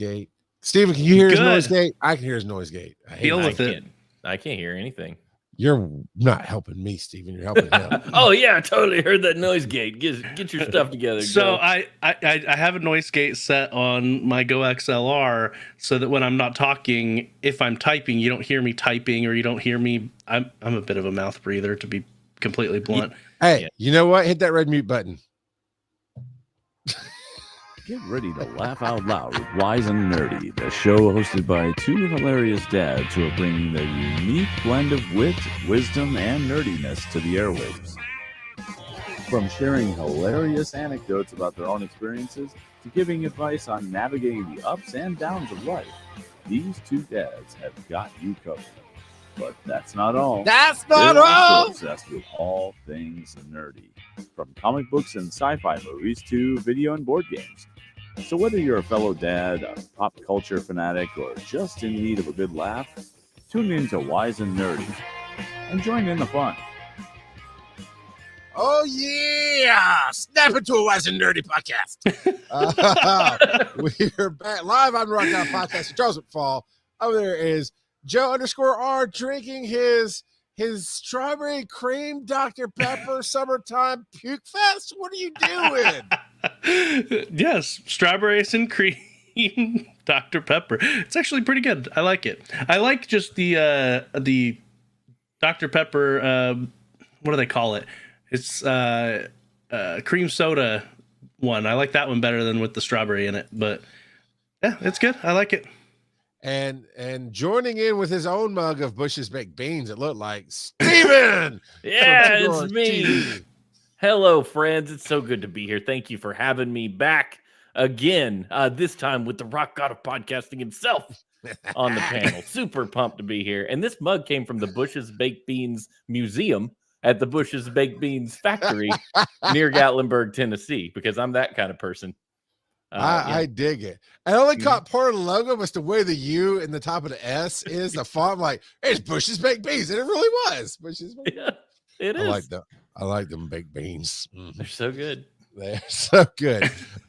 Gate. Steven, can you hear his noise gate? I can hear his noise gate. Deal with it. I can't hear anything. You're not helping me, Steven. You're helping him. Oh yeah, I totally heard that noise gate. Get your stuff together. So I have a noise gate set on my Go XLR so that when I'm not talking, if I'm typing, you don't hear me typing or you don't hear me. I'm a bit of a mouth breather, to be completely blunt. Hey, you know what? Hit that red mute button. Get ready to laugh out loud with Wise and Nerdy, the show hosted by two hilarious dads who are bringing their unique blend of wit, wisdom, and nerdiness to the airwaves. From sharing hilarious anecdotes about their own experiences to giving advice on navigating the ups and downs of life, these two dads have got you covered. But that's not all. That's not They're all. also obsessed with all things nerdy, from comic books and sci-fi movies to video and board games. So whether you're a fellow dad, a pop culture fanatic, or just in need of a good laugh, tune in to Wise and Nerdy and join in the fun. Oh, yeah. Snap into a Wise and Nerdy podcast. We're back live on the Rock Out Podcast. Charles McFall. Over there is Joe_R drinking his strawberry cream Dr. Pepper summertime puke fest. What are you doing? Yes, strawberries and cream Dr. Pepper. It's actually pretty good. I like it. I like just the Dr. Pepper. What do they call it? It's cream soda one. I like that one better than with the strawberry in it. But yeah, it's good. I like it. And joining in with his own mug of Bush's baked beans, it looked like Steven. Yeah, it's me. TV. Hello, friends. It's so good to be here. Thank you for having me back again, this time with the rock god of podcasting himself on the panel. Super pumped to be here. And this mug came from the Bush's Baked Beans Museum at the Bush's Baked Beans Factory near Gatlinburg, Tennessee, because I'm that kind of person. I dig it. I only caught part of the logo, but the way the U in the top of the S is the font. I'm like, it's Bush's Baked Beans. And it really was. Bush's Baked Beans. It is. I like them baked beans. They're so good. They're so good.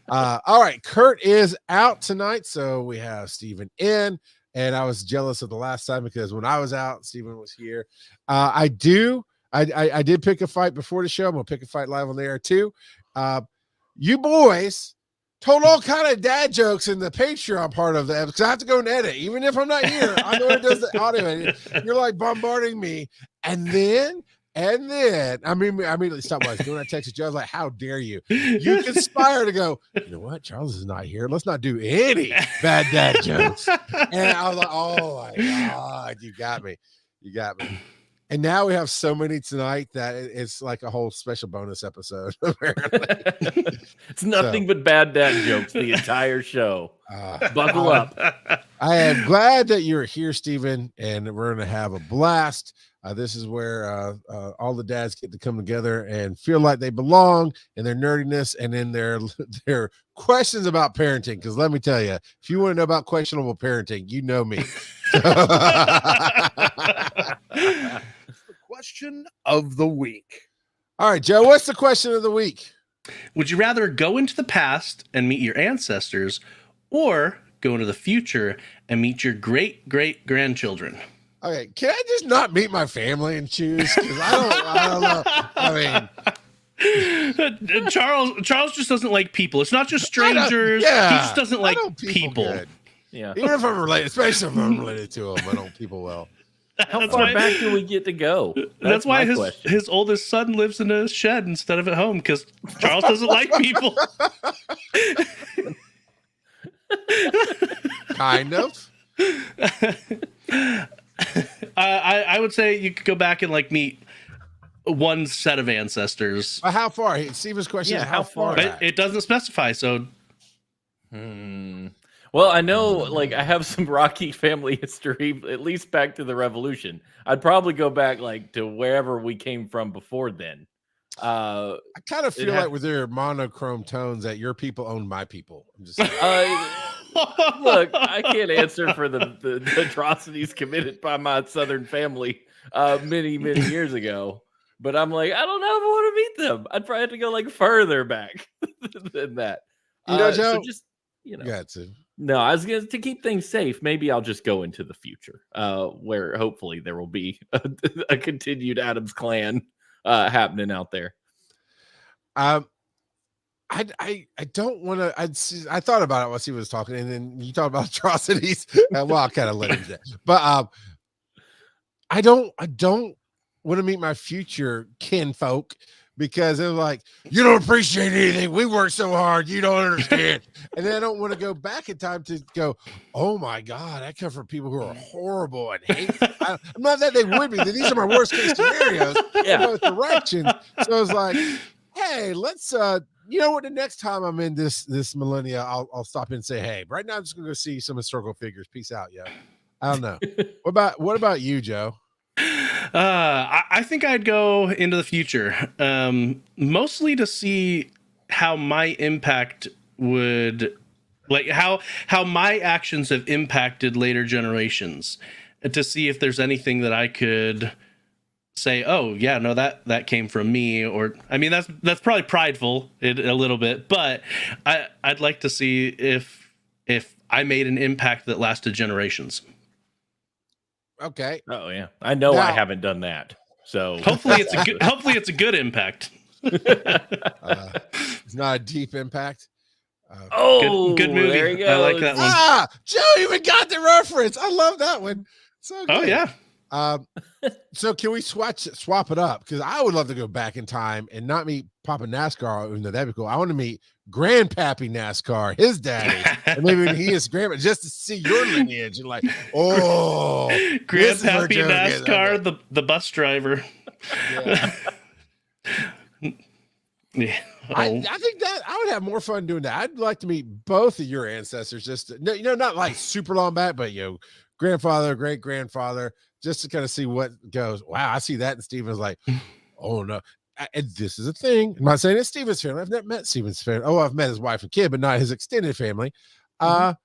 All right. Kurt is out tonight. So we have Steven in. And I was jealous of the last time because when I was out, Steven was here. I did pick a fight before the show. I'm going to pick a fight live on the air too. You boys told all kind of dad jokes in the Patreon part of the episode because I have to go and edit. Even if I'm not here, I know it does the audio edit. You're like bombarding me. And then I immediately stopped what I was doing. I texted you. I was like, how dare you? You conspire to go, you know what? Charles is not here. Let's not do any bad dad jokes. And I was like, oh my God, you got me. You got me. And now we have so many tonight that it's like a whole special bonus episode. Apparently. It's nothing but bad dad jokes the entire show. Buckle up. I am glad that you're here, Steven, and we're going to have a blast. This is where all the dads get to come together and feel like they belong in their nerdiness and in their questions about parenting. Because let me tell you, if you want to know about questionable parenting, you know me. Question of the week. All right, Joe, what's the question of the week? Would you rather go into the past and meet your ancestors or go into the future and meet your great-great-grandchildren? Okay, can I just not meet my family and choose? Because I don't know. I mean, Charles just doesn't like people. It's not just strangers. Yeah, he just doesn't like people. Good. Yeah, even if I'm related, especially if I'm related to them, I don't people well. How far back do we get to go? That's why his oldest son lives in a shed instead of at home because Charles doesn't like people. Kind of. I would say you could go back and like meet one set of ancestors. How far? Steven's question is how far? It doesn't specify. So, well, I know, like, I have some rocky family history, at least back to the Revolution. I'd probably go back, like, to wherever we came from before then. I kind of feel like with their monochrome tones that your people own my people. I'm just look, I can't answer for the atrocities committed by my Southern family many years ago. But I'm like, I don't know if I want to meet them. I'd probably have to go, like, further back than that. You know, Joe, so just, you know. Got to. No, I was going to keep things safe. Maybe I'll just go into the future, where hopefully there will be a continued Adams clan happening out there. I don't want to. I thought about it while he was talking, and then you talked about atrocities. Well, I'll kind of let him do that. But I don't want to meet my future kinfolk because they're like, you don't appreciate anything. We work so hard, you don't understand. And then I don't want to go back in time to go, oh my God, I come from people who are horrible and hateful. I'm not that they would be. These are my worst case scenarios in both directions. So I was like, hey, let's you know what, the next time I'm in this millennia, I'll stop in and say, hey, right now I'm just gonna go see some historical figures. Peace out, yo. I don't know. What about you, Joe? I think I'd go into the future, mostly to see how my impact would, like how my actions have impacted later generations, to see if there's anything that I could say, oh yeah, no, that came from me. Or I mean, that's probably prideful a little bit, but I'd like to see if I made an impact that lasted generations. Okay. Oh yeah, I know I haven't done that. So hopefully it's a good impact. It's not a deep impact. Good movie. There you go. I like that one. Joe even got the reference. I love that one. So good. Oh yeah. So can we swap it up? Because I would love to go back in time and not meet Papa NASCAR, even though that'd be cool. I want to meet Grandpappy NASCAR, his daddy, and maybe when he is grandpa, just to see your lineage and like, oh, Grandpappy NASCAR, the bus driver. Yeah. Yeah. I think that I would have more fun doing that. I'd like to meet both of your ancestors, not like super long back, but grandfather, great grandfather, just to kind of see what goes. Wow, I see that. And Steven's like, oh no. And this is a thing. I'm not saying it's Steven's family. I've never met Steven's family. Oh, I've met his wife and kid, but not his extended family. But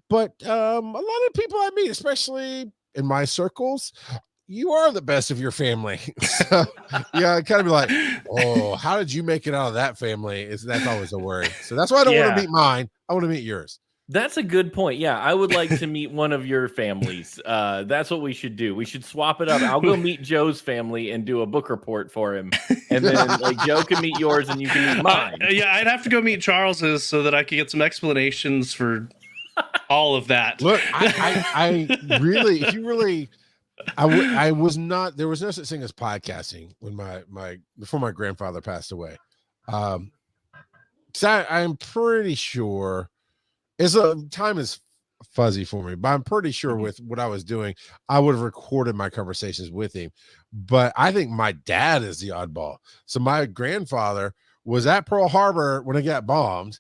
a lot of people I meet, especially in my circles, you are the best of your family. So yeah, kind of be like, oh, how did you make it out of that family? That's always a worry. So that's why I don't want to meet mine. I want to meet yours. That's a good point. Yeah, I would like to meet one of your families. That's what we should do. We should swap it up. I'll go meet Joe's family and do a book report for him. And then like Joe can meet yours and you can meet mine. Yeah, I'd have to go meet Charles's so that I could get some explanations for all of that. Look, I really, if you really, I was not, there was no such thing as podcasting when before my grandfather passed away. So I'm pretty sure time is fuzzy for me, but I'm pretty sure with what I was doing, I would have recorded my conversations with him. But I think my dad is the oddball. So my grandfather was at Pearl Harbor when it got bombed.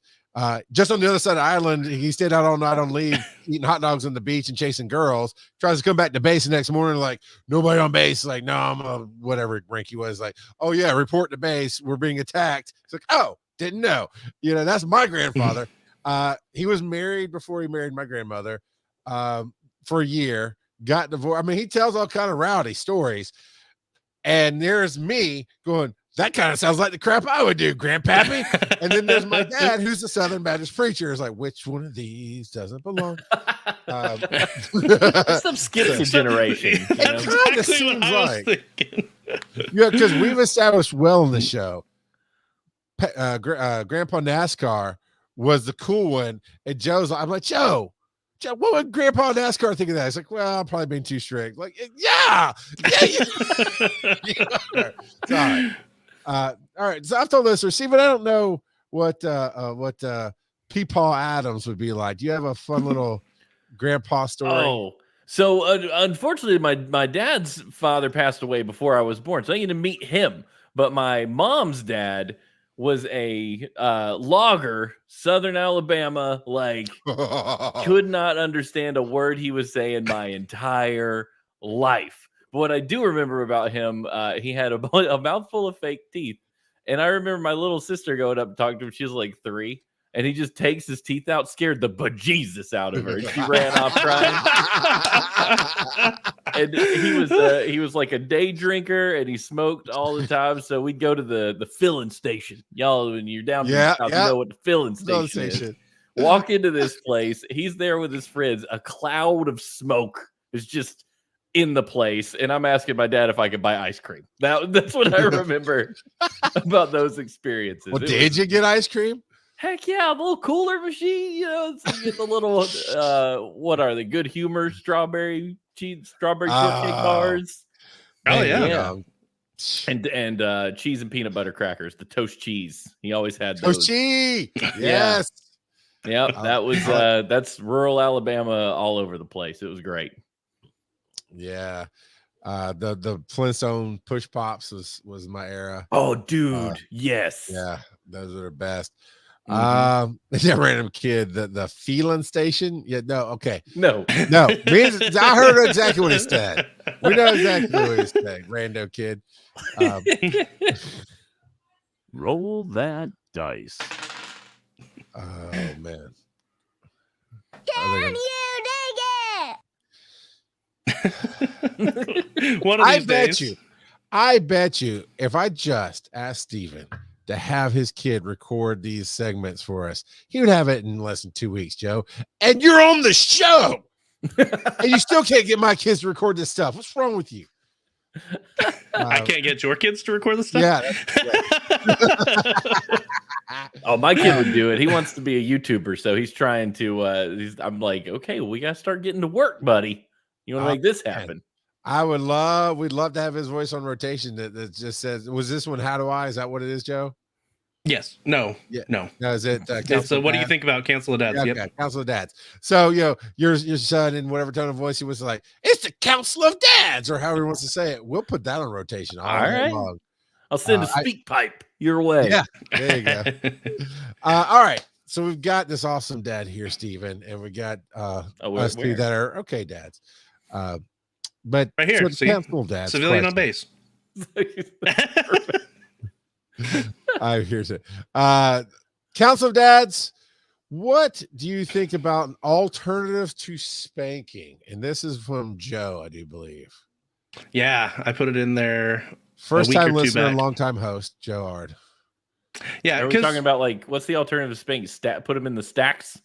Just on the other side of the island, he stayed out all night on leave, eating hot dogs on the beach and chasing girls. Tries to come back to base the next morning, like nobody on base. Like, no, I'm a whatever rank he was. Like, oh yeah, report to base. We're being attacked. It's like, oh, didn't know. That's my grandfather. He was married before he married my grandmother for a year. Got divorced. I mean, he tells all kind of rowdy stories. And there's me going, that kind of sounds like the crap I would do, Grandpappy. And then there's my dad, who's a Southern Baptist preacher. Is like, which one of these doesn't belong? Some schizophrenia. It kind of seems like, because we've established well in the show, Grandpa NASCAR was the cool one, and I'm like, Joe, what would Grandpa NASCAR think of that? He's like, well, I'm probably being too strict. Like, yeah. All right. So I've told listeners, Stephen, I don't know what Peepaw Adams would be like. Do you have a fun little grandpa story? Oh, so unfortunately, my dad's father passed away before I was born, so I didn't get to meet him. But my mom's dad was a logger, Southern Alabama, like could not understand a word he was saying my entire life. But what I do remember about him, he had a mouthful of fake teeth. And I remember my little sister going up and talking to him. She was like 3. And he just takes his teeth out, scared the bejesus out of her. And she ran off crying. And he was like a day drinker, and he smoked all the time. So we'd go to the filling station. Y'all, when you're down in the South, you know what the filling station is. Walk into this place. He's there with his friends. A cloud of smoke is just in the place. And I'm asking my dad if I could buy ice cream. That's what I remember about those experiences. Well, did you get ice cream? Heck yeah, a little cooler machine, so you get the little what are they? Good humor strawberry shortcake bars. Oh yeah. And cheese and peanut butter crackers, the toast cheese. He always had those. Toast cheese. Yes. Yep, that was that's rural Alabama all over the place. It was great. Yeah. The Flintstone push pops was my era. Oh, dude, yes. Yeah, those are the best. Mm-hmm. That random kid, the feeling station. Yeah, no, okay. No. I heard exactly what he said. We know exactly what he said. Rando kid. Roll that dice. Oh man. Can you dig it? One of these days. I bet you if I just asked Steven to have his kid record these segments for us, he would have it in less than 2 weeks, Joe. And you're on the show. And you still can't get my kids to record this stuff. What's wrong with you? I can't get your kids to record this stuff. Yeah. Oh, my kid would do it. He wants to be a YouTuber, so he's trying to. I'm like, okay, well, we gotta start getting to work, buddy. You want to make this happen? We'd love to have his voice on rotation that just says, was this one How Do I? Is that what it is, Joe? Yes. No. Yeah. No. No, is it So what do you think about Cancel the Dads? Yeah, Yep. okay. Council of Dads. So your son in whatever tone of voice he was like, it's the Council of Dads, or however he wants to say it. We'll put that on rotation all right. long. I'll send a speak pipe your way. Yeah, there you go. All right. So we've got this awesome dad here, Steven, and we got us two that are okay dads. But right here, so see? Council of Dads. Civilian on base. Here's it. Council of Dads, what do you think about an alternative to spanking? And this is from Joe, I do believe. Yeah, I put it in there. First time listener and long time host, Joe Ard. Yeah, are we talking about like what's the alternative to spanking? Put them in the stacks.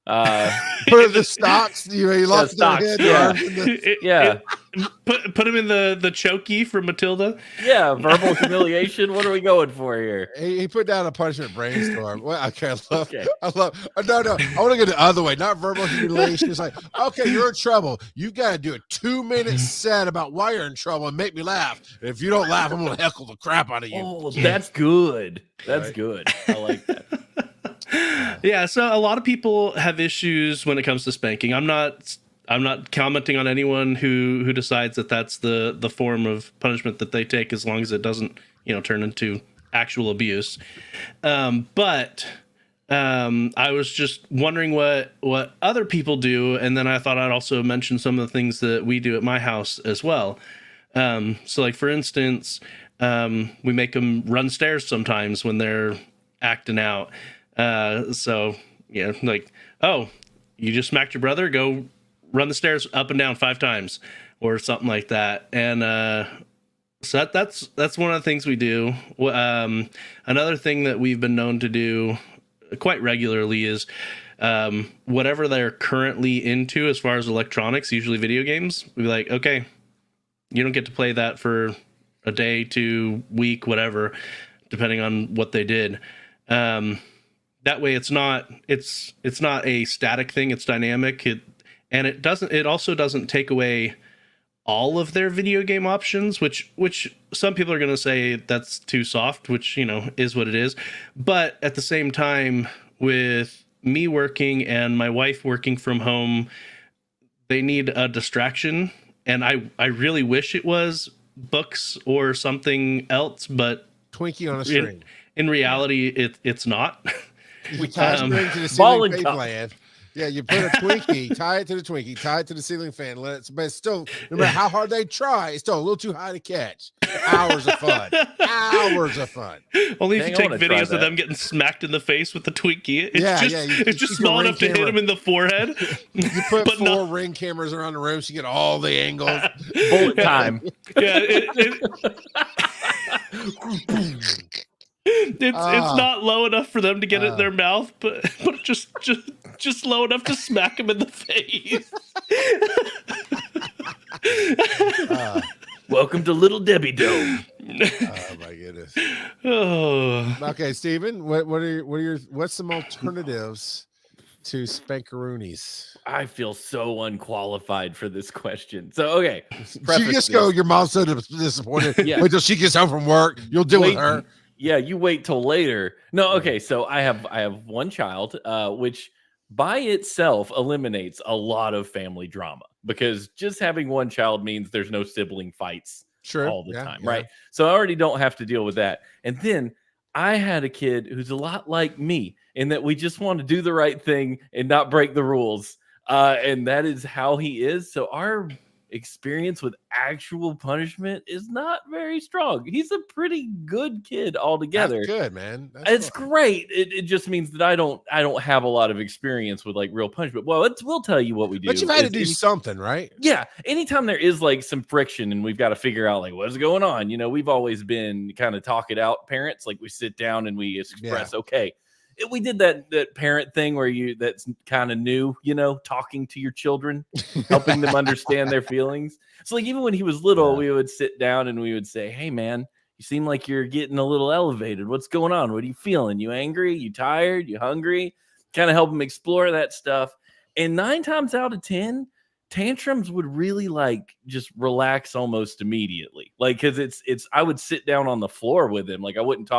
Put in the stocks. You lost their head. Yeah. Put him in the chokey from Matilda. Yeah, verbal humiliation. What are we going for here? He put down a punishment brainstorm. Well, okay, I love. No. I want to go the other way. Not verbal humiliation. It's like, okay, you're in trouble. You got to do a 2-minute set about why you're in trouble and make me laugh. And if you don't laugh, I'm gonna heckle the crap out of you. Oh, that's good. That's good. I like that. Yeah, so a lot of people have issues when it comes to spanking. I'm not commenting on anyone who decides that that's the form of punishment that they take, as long as it doesn't, turn into actual abuse. But I was just wondering what other people do, and then I thought I'd also mention some of the things that we do at my house as well. So, like for instance, we make them run stairs sometimes when they're acting out. So yeah, like, oh, you just smacked your brother, go run the stairs up and down 5 times or something like that. And so that's one of the things we do. Another thing that we've been known to do quite regularly is whatever they're currently into as far as electronics, usually video games, we'd be like, okay, you don't get to play that for a day, 2 week, whatever, depending on what they did. That way it's not a static thing, it's dynamic. It also doesn't take away all of their video game options, which some people are going to say that's too soft, which, is what it is. But at the same time, with me working and my wife working from home, they need a distraction. And I really wish it was books or something else, but Twinkie on a string. In reality, it's not. We tie a string to the ceiling fan land. Yeah, you put a Twinkie, tie it to the Twinkie, tie it to the ceiling fan, but it's still, no matter how hard they try, it's still a little too high to catch. Hours of fun. Only if you take videos of them getting smacked in the face with the Twinkie. It's just small enough to hit them in the forehead. You put 4 ring cameras around the room so you get all the angles. Bullet time. Yeah. It's not low enough for them to get it in their mouth, but just low enough to smack him in the face. Welcome to Little Debbie Dome. Oh my goodness. Oh. Okay, Steven, what's some alternatives to spankaroonies? I feel so unqualified for this question. So, okay. You just go, your mom's so disappointed. Yeah. Wait till she gets home from work. You'll deal with her. Yeah, you wait till later. No, okay. So I have one child, which by itself eliminates a lot of family drama because just having one child means there's no sibling fights all the time, right? So I already don't have to deal with that. And then I had a kid who's a lot like me in that we just want to do the right thing and not break the rules. And that is how he is. So our experience with actual punishment is not very strong. He's a pretty good kid altogether. That's good, man. It's great. It just means that I don't have a lot of experience with like real punishment. Well, we'll tell you what we do. But you've had to do something, right? Yeah. Anytime there is like some friction and we've got to figure out like what's going on, we've always been kind of talk it out parents. Like we sit down and we express, okay. We did that parent thing where that's kind of new, talking to your children, helping them understand their feelings. So like even when he was little, we would sit down and we would say, hey man, you seem like you're getting a little elevated. What's going on? What are you feeling? You angry? You tired? You hungry? Kind of help them explore that stuff. And 9 times out of 10, tantrums would really like just relax almost immediately. Like, cause I would sit down on the floor with him. Like I wouldn't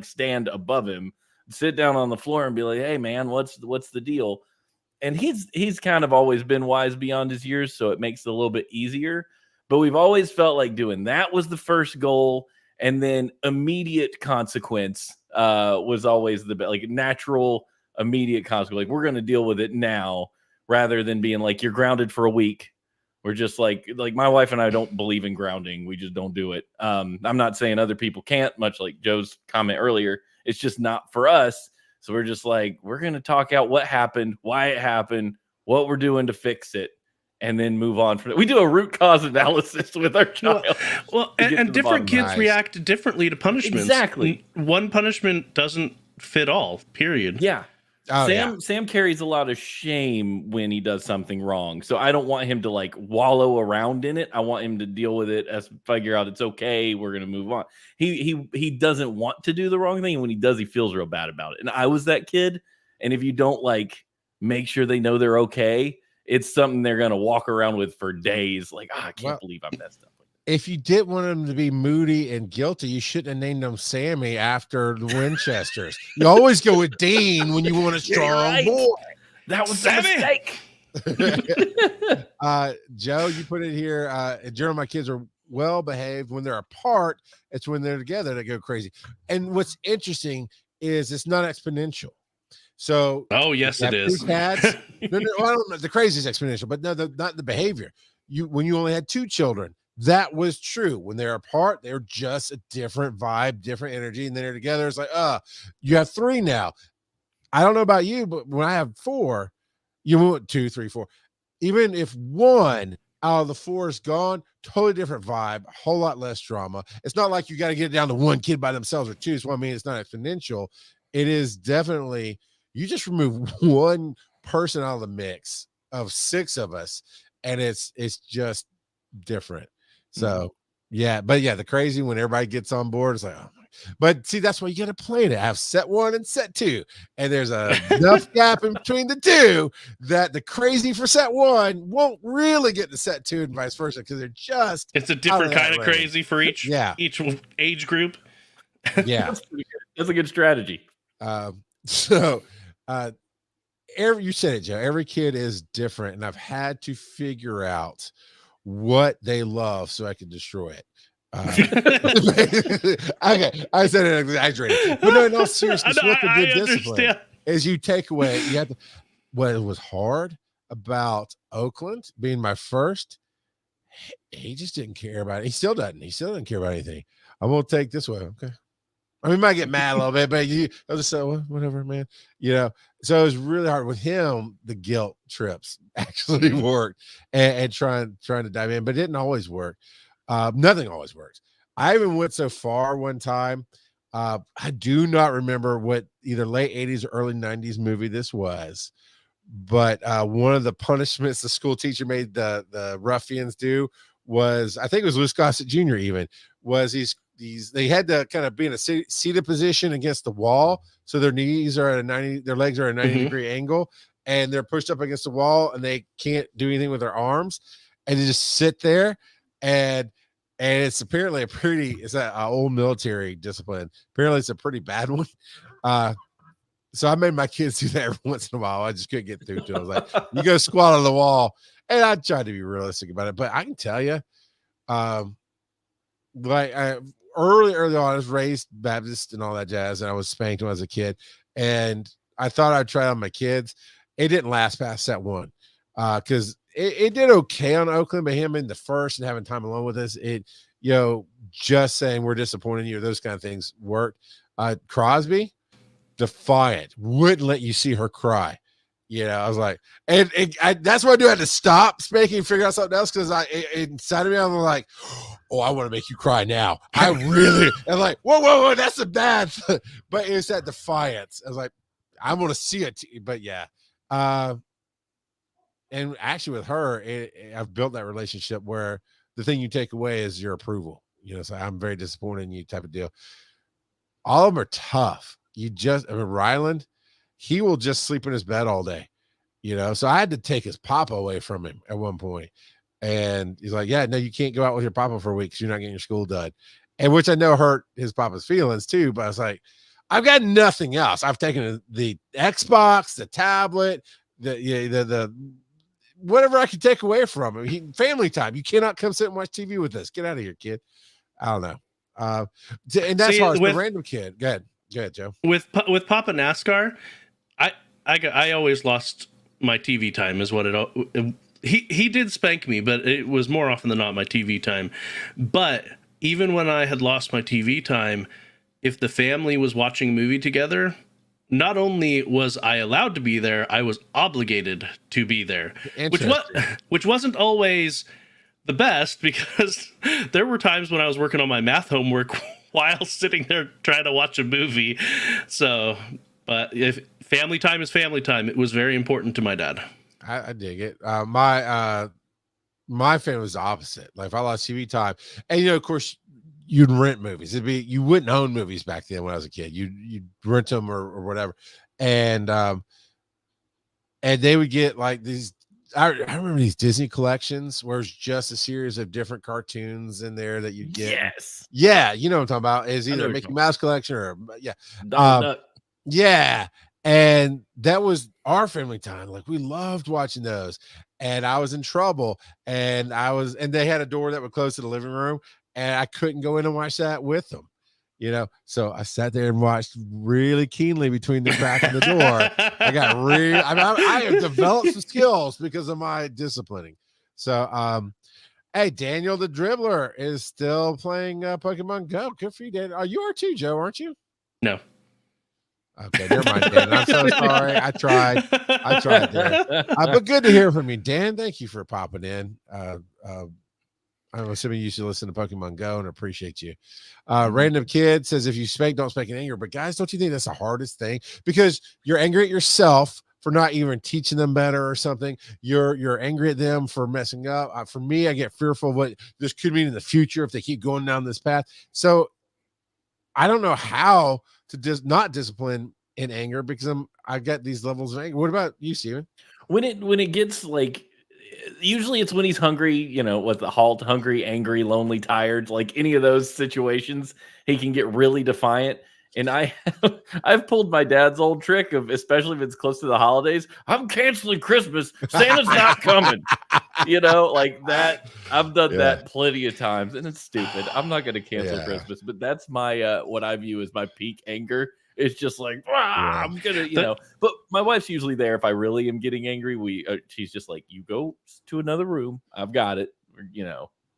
stand above him. Sit down on the floor and be like, hey man, what's the deal? And he's kind of always been wise beyond his years, so it makes it a little bit easier. But we've always felt like doing that was the first goal, and then immediate consequence was always the like natural immediate consequence. Like we're gonna deal with it now rather than being like you're grounded for a week. We're just like my wife and I don't believe in grounding. We just don't do it. I'm not saying other people can't, much like Joe's comment earlier. It's just not for us. So we're just like, we're going to talk out what happened, why it happened, what we're doing to fix it, and then move on from it. We do a root cause analysis with our child. Well, and different kids react differently to punishments. Exactly. One punishment doesn't fit all, period. Yeah. Sam carries a lot of shame when he does something wrong. So I don't want him to like wallow around in it. I want him to deal with it figure out it's okay. We're going to move on. He doesn't want to do the wrong thing. And when he does, he feels real bad about it. And I was that kid. And if you don't like make sure they know they're okay, it's something they're going to walk around with for days. Like, I can't believe I messed up. If you didn't want him to be moody and guilty, you shouldn't have named him Sammy after the Winchesters. You always go with Dean when you want a strong boy. That was a mistake. Joe, you put it here. In general, my kids are well behaved. When they're apart, it's when they're together they go crazy. And what's interesting is it's not exponential. So, yes, it is. Cats, I don't know, the crazy is exponential, but no, not the behavior. When you only had 2 children. That was true. When they're apart, they're just a different vibe, different energy. And then they're together. It's like, you have 3 now. I don't know about you, but when I have 4, you want 2, 3, 4. Even if 1 out of the 4 is gone, totally different vibe, a whole lot less drama. It's not like you got to get it down to 1 kid by themselves or 2. So I mean, it's not exponential. It is definitely, you just remove 1 person out of the mix of 6 of us, and it's just different. So the crazy when everybody gets on board, it's like, oh my. But see, that's why you got to plan it. Have set 1 and set 2, and there's enough gap in between the 2 that the crazy for set 1 won't really get to set 2 and vice versa because they're just it's a different kind of crazy for each age group. Yeah, that's a good strategy. You said it, Joe. Every kid is different, and I've had to figure out what they love so I can destroy it. Okay, I said it exaggerated, but no, in all seriousness, what the good discipline is, you take away. You have to. What it was hard about Oakland being my first, he just didn't care about it. He still doesn't. He still doesn't care about anything. I'm gonna take this way, okay? I mean, he might get mad a little bit, but I'll just say, whatever, man. So it was really hard with him. The guilt trips actually worked, and trying to dive in, but it didn't always work. Nothing always works. I even went so far one time I do not remember what either late 80s or early 90s movie this was, but one of the punishments the school teacher made the ruffians do was, I think it was Louis Gossett Jr. even, was they had to kind of be in a seated position against the wall. So their knees are at a 90, their legs are at a 90 degree angle, and they're pushed up against the wall and they can't do anything with their arms. And they just sit there, and it's apparently it's an old military discipline. Apparently it's a pretty bad one. So I made my kids do that every once in a while. I just couldn't get through to it. I was like, you go squat on the wall. And I tried to be realistic about it. But I can tell you, early on, I was raised Baptist and all that jazz, and I was spanked when I was a kid. And I thought I'd try it on my kids. It didn't last past that one. Because it did okay on Oakland, but him in the first and having time alone with us, just saying we're disappointed in you, those kind of things worked. Crosby, defiant, wouldn't let you see her cry. I was like, and that's why I had to stop spanking and figure out something else, because inside of me, I'm like, oh, I want to make you cry now. I really, and like, whoa, that's a bad thing. But it's that defiance. I was like, I want to see it. But yeah. And actually with her, I've built that relationship where the thing you take away is your approval. So I'm very disappointed in you type of deal. All of them are tough. Ryland, he will just sleep in his bed all day, so I had to take his papa away from him at one point. And he's like, yeah, no, you can't go out with your papa for a week because you're not getting your school done. And which I know hurt his papa's feelings too, but I was like, I've got nothing else. I've taken the Xbox, the tablet, the whatever I could take away from him. Family time. You cannot come sit and watch TV with us. Get out of here, kid. I don't know. And that's hard. The random kid. Go ahead, Joe. With Papa NASCAR, I always lost my TV time. Is what he did spank me, but it was more often than not my TV time. But even when I had lost my TV time, if the family was watching a movie together, not only was I allowed to be there, I was obligated to be there, which wasn't always the best, because there were times when I was working on my math homework while sitting there trying to watch a movie. So, but if family time is family time, it was very important to my dad. I dig it. My family was the opposite. Like if I lost TV time, and of course, you'd rent movies. You wouldn't own movies back then when I was a kid. You'd rent them or whatever. And they would get like these, I remember these Disney collections where it's just a series of different cartoons in there that you get. Yes. Yeah. You know what I'm talking about. Is either a Mickey Mouse collection or yeah. And that was our family time. Like we loved watching those. And I was in trouble. And they had a door that would close to the living room. And I couldn't go in and watch that with them, So I sat there and watched really keenly between the crack in the door. I have developed some skills because of my disciplining. So, hey, Daniel the Dribbler is still playing Pokemon Go. Good for you, Dan. You are too, Joe, aren't you? No. Okay, never mind, Dan. I'm so sorry. I tried, Dan. But good to hear from you, Dan. Thank you for popping in. I'm assuming you should listen to Pokemon Go and appreciate you. Random Kid says, if you spank, don't spank in anger. But guys, don't you think that's the hardest thing? Because you're angry at yourself for not even teaching them better or something. You're angry at them for messing up. For me, I get fearful of what this could mean in the future if they keep going down this path. So I don't know how to not discipline in anger because I've got these levels of anger. What about you, Steven? When it gets like, usually it's when he's hungry, with the halt, hungry, angry, lonely, tired, like any of those situations, he can get really defiant. And I've pulled my dad's old trick of, especially if it's close to the holidays, I'm canceling Christmas. Santa's not coming. Like that. I've done that plenty of times, and it's stupid. I'm not going to cancel Christmas, but that's my what I view as my peak anger. It's just like, I'm gonna, But my wife's usually there if I really am getting angry. She's just like, you go to another room. I've got it.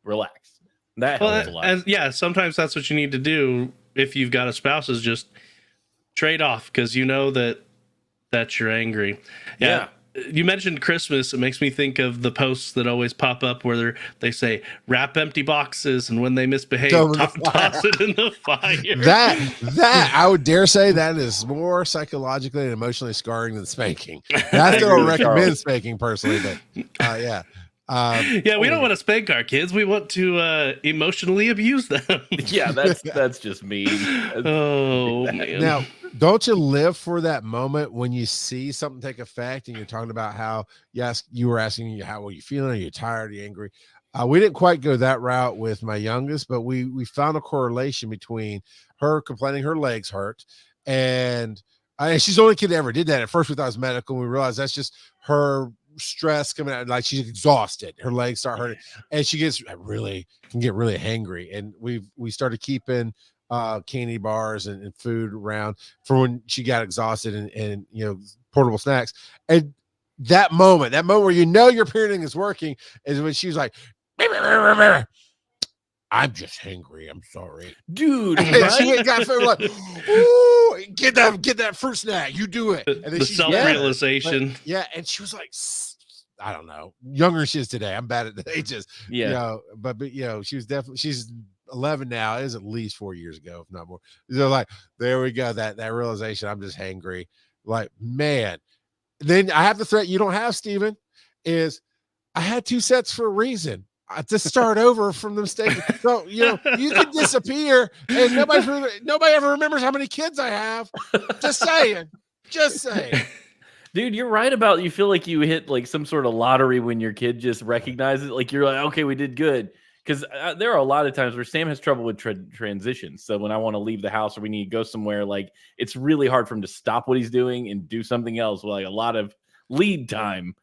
Relax. That helps a lot. And sometimes that's what you need to do if you've got a spouse, is just trade off, because that you're angry. you mentioned Christmas. It makes me think of the posts that always pop up where they say wrap empty boxes, and when they misbehave, toss it in the fire. That I would dare say that is more psychologically and emotionally scarring than spanking. I still don't recommend spanking personally, but yeah. Yeah, we don't want to spank our kids. We want to emotionally abuse them. Yeah, that's just mean. Oh man. Now, don't you live for that moment when you see something take effect and you're talking about how, yes, you were asking how are you feeling? Are you tired? Are you angry? We didn't quite go that route with my youngest, but we found a correlation between her complaining her legs hurt and she's the only kid that ever did that. At first we thought it was medical, and we realized that's just her stress coming out, like she's exhausted, her legs start hurting, and she can get really hangry. And we started keeping candy bars and food around for when she got exhausted, and portable snacks. And that moment where your parenting is working is when she's like, I'm just hangry. I'm sorry, dude. Right? She got food, like, ooh, get that fruit snack. You do it. And then the self-realization. Yeah, and she was like, I don't know, younger than she is today. I'm bad at the ages. Yeah, but she's 11 now. It is at least 4 years ago, if not more. So like, there we go. That realization. I'm just hangry. Like, man. Then I have the threat you don't have, Steven, is I had 2 sets for a reason. To start over from the mistake. So, you can disappear and nobody ever remembers how many kids I have. Just saying. Dude, you're right about, you feel like you hit like some sort of lottery when your kid just recognizes it. Like, you're like, okay, we did good. Because there are a lot of times where Sam has trouble with transitions. So when I want to leave the house or we need to go somewhere, like, it's really hard for him to stop what he's doing and do something else with like a lot of lead time.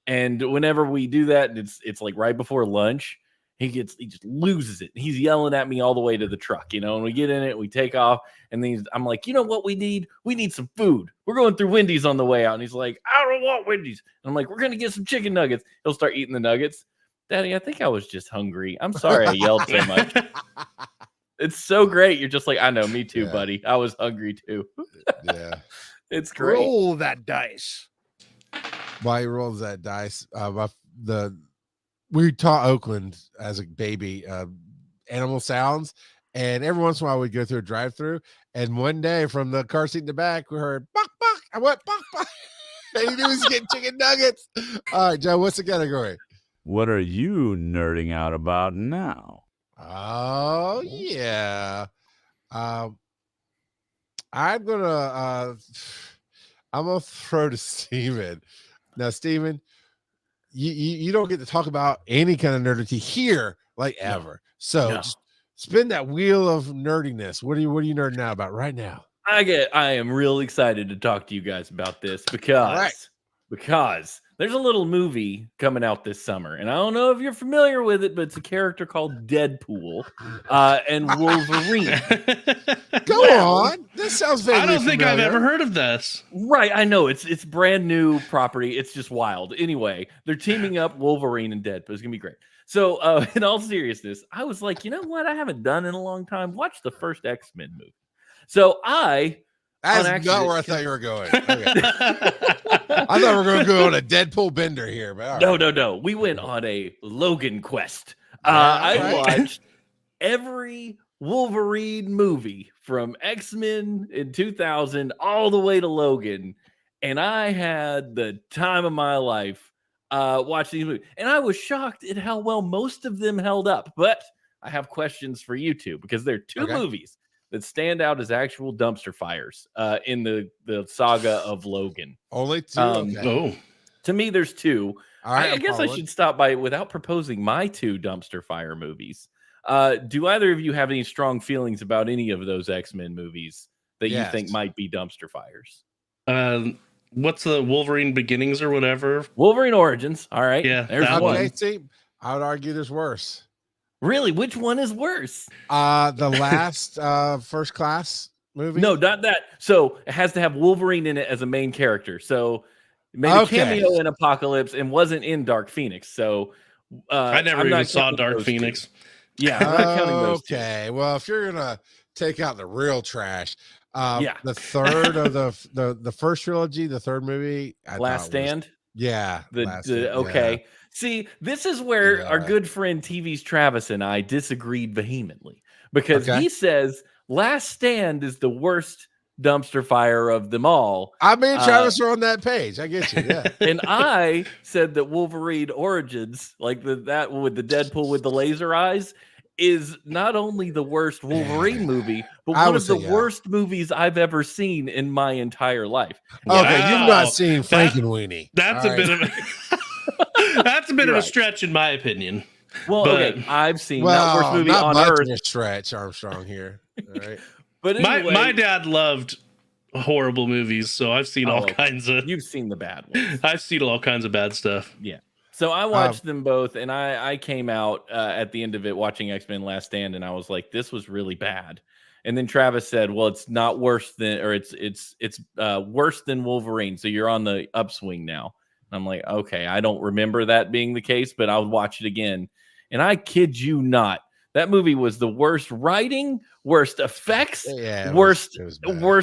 And whenever we do that, it's like right before lunch, he just loses it. He's yelling at me all the way to the truck, and we get in it, we take off, and then I'm like, you know what we need? We need some food. We're going through Wendy's on the way out. And he's like, I don't want Wendy's. And I'm like, we're going to get some chicken nuggets. He'll start eating the nuggets. Daddy, I think I was just hungry. I'm sorry I yelled so much. It's so great. You're just like, I know, me too, buddy. I was hungry too. Yeah. It's great. Roll that dice. Why he rolls that dice? We taught Oakland as a baby animal sounds, and every once in a while we'd go through a drive-through, and one day from the car seat in the back we heard "bok bok." I went "bok bok," and he knew he was getting chicken nuggets. All right, Joe, what's the category? What are you nerding out about now? Oh yeah, I'm gonna throw to Steven. Now, Steven, you don't get to talk about any kind of nerdity here, like ever. So just spin that wheel of nerdiness. What are you nerding out about right now? I am real excited to talk to you guys about this because there's a little movie coming out this summer, and I don't know if you're familiar with it, but it's a character called Deadpool and Wolverine. Go on. This sounds vaguely I don't think I've familiar. ever heard of this. Right, I know it's brand new property. It's just wild. Anyway, they're teaming up Wolverine and Deadpool. It's gonna be great. So, in all seriousness, I was like, you know what? I haven't done in a long time. Watch the first X-Men movie. So That's not where I thought you were going. Okay. I thought we were going to go on a Deadpool bender here, but no. We went on a Logan quest. I watched every Wolverine movie from X-Men in 2000 all the way to Logan, and I had the time of my life watching these movies. And I was shocked at how well most of them held up. But I have questions for you two, because there are two movies that stand out as actual dumpster fires in the saga of Logan. Only two? To me, there's two. All right, I guess I should stop by without proposing my two dumpster fire movies. Do either of you have any strong feelings about any of those X-Men movies that you think might be dumpster fires? What's the Wolverine Beginnings or whatever? Wolverine Origins. All right. Yeah. There's one. Okay, see, I would argue there's worse. Really? Which one is worse? The last First Class movie? No, not that. So it has to have Wolverine in it as a main character. So made a cameo in Apocalypse and wasn't in Dark Phoenix. So I never even saw Dark Phoenix. Yeah, I'm not counting those two. Okay. Well, if you're gonna take out the real trash, the third of the first trilogy, the third movie, Last Stand. Yeah. Okay. See, this is where our good friend TV's Travis and I disagreed vehemently because he says Last Stand is the worst dumpster fire of them all. I mean, Travis are on that page. I get you. Yeah. And I said that Wolverine Origins, like that with the Deadpool with the laser eyes, is not only the worst Wolverine movie, but one of the worst movies I've ever seen in my entire life. Okay, you've not seen Frankenweenie. That's a bit of that's a bit of a stretch in my opinion. Well, okay, I've seen that worst movie on earth. A stretch, Armstrong here. All right. But anyway, my dad loved horrible movies, so I've seen all kinds of. You've seen the bad ones. I've seen all kinds of bad stuff. Yeah. So I watched them both, and I came out at the end of it watching X-Men Last Stand, and I was like, this was really bad. And then Travis said, well, it's not worse than, or it's worse than Wolverine. So you're on the upswing now. And I'm like, okay, I don't remember that being the case, but I'll watch it again. And I kid you not, that movie was the worst writing, worst effects, worst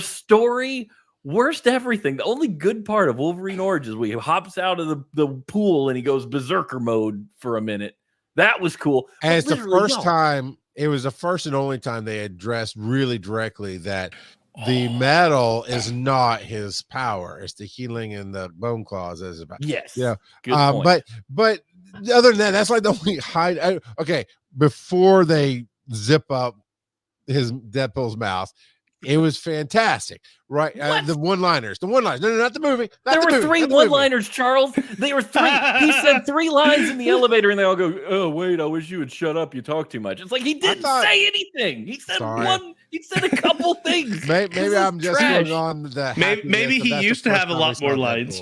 story, worst everything. The only good part of Wolverine Origins, he hops out of the pool and he goes berserker mode for a minute. That was cool. And it's the first time, it was the first and only time they addressed really directly that the metal is not his power. It's the healing and the bone claws as about. Yes. Yeah. But other than that, that's like the only hide. Okay. Before they zip up his Deadpool's mouth, it was fantastic, right? The one-liners. No, not the movie. There were 3 one-liners, Charles. They were 3. He said 3 lines in the elevator, and they all go, "Oh, wait, I wish you would shut up. You talk too much." It's like he didn't say anything. He said He said a couple things. Maybe I'm just going on the. Maybe he used to have a lot more lines.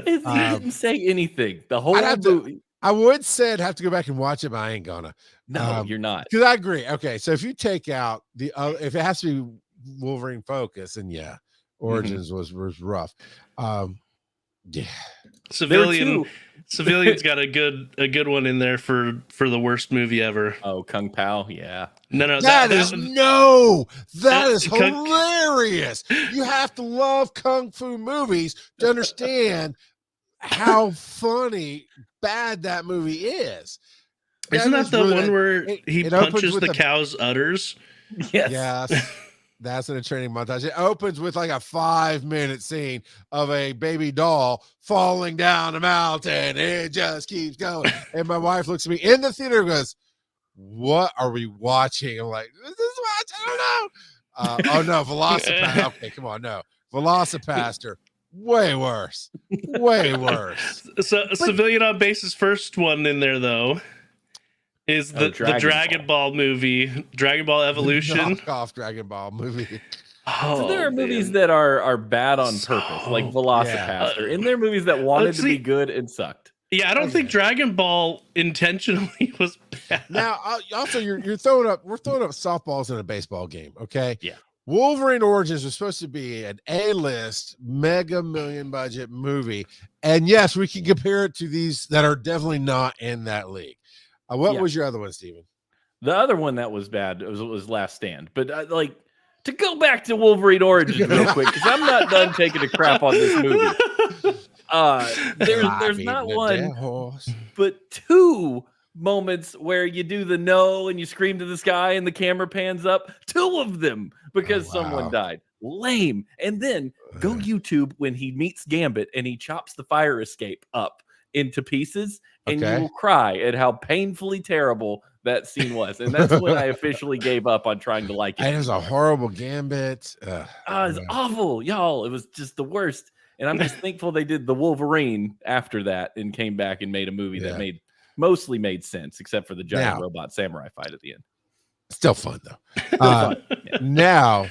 He didn't say anything. The whole movie. I would say I'd have to go back and watch it, but I ain't gonna. No, you're not. Because I agree. Okay, so if you take out the if it has to be Wolverine focus, and Origins was rough. Civilian's got a good one in there for the worst movie ever. Oh, Kung Pao, yeah. No, that is hilarious. You have to love kung fu movies to understand how funny bad that movie is. Isn't that the one where he punches the cow's udders? Yes. That's in a training montage. It opens with like a 5-minute scene of a baby doll falling down a mountain. It just keeps going. And my wife looks at me in the theater and goes, "What are we watching?" I'm like, "This is what I don't know." Oh no, Velocipaster. Okay, come on, no. Velocipaster. Way worse. So Civilian on Base's first one in there though is the Dragon Ball movie, Dragon Ball Evolution. Knockoff Dragon Ball movie. So there are movies that are bad on purpose, like Velocipaster. And there are movies that wanted to be good and sucked. Yeah, I don't think Dragon Ball intentionally was bad. Now, also we're throwing up softballs in a baseball game, okay? Yeah. Wolverine Origins was supposed to be an A-list mega million budget movie. And yes, we can compare it to these that are definitely not in that league. What was your other one, Steven? The other one that was bad was Last Stand. But to go back to Wolverine Origins real quick, because I'm not done taking a crap on this movie. There's not one, but 2 moments where you do the no and you scream to the sky and the camera pans up. 2 of them because someone died. Lame. And then go YouTube when he meets Gambit and he chops the fire escape up into pieces, and you will cry at how painfully terrible that scene was. And that's when I officially gave up on trying to like it. It was a horrible Gambit. It was awful, y'all. It was just the worst. And I'm just thankful they did the Wolverine after that and came back and made a movie that mostly made sense, except for the giant robot samurai fight at the end. Still fun though. Now,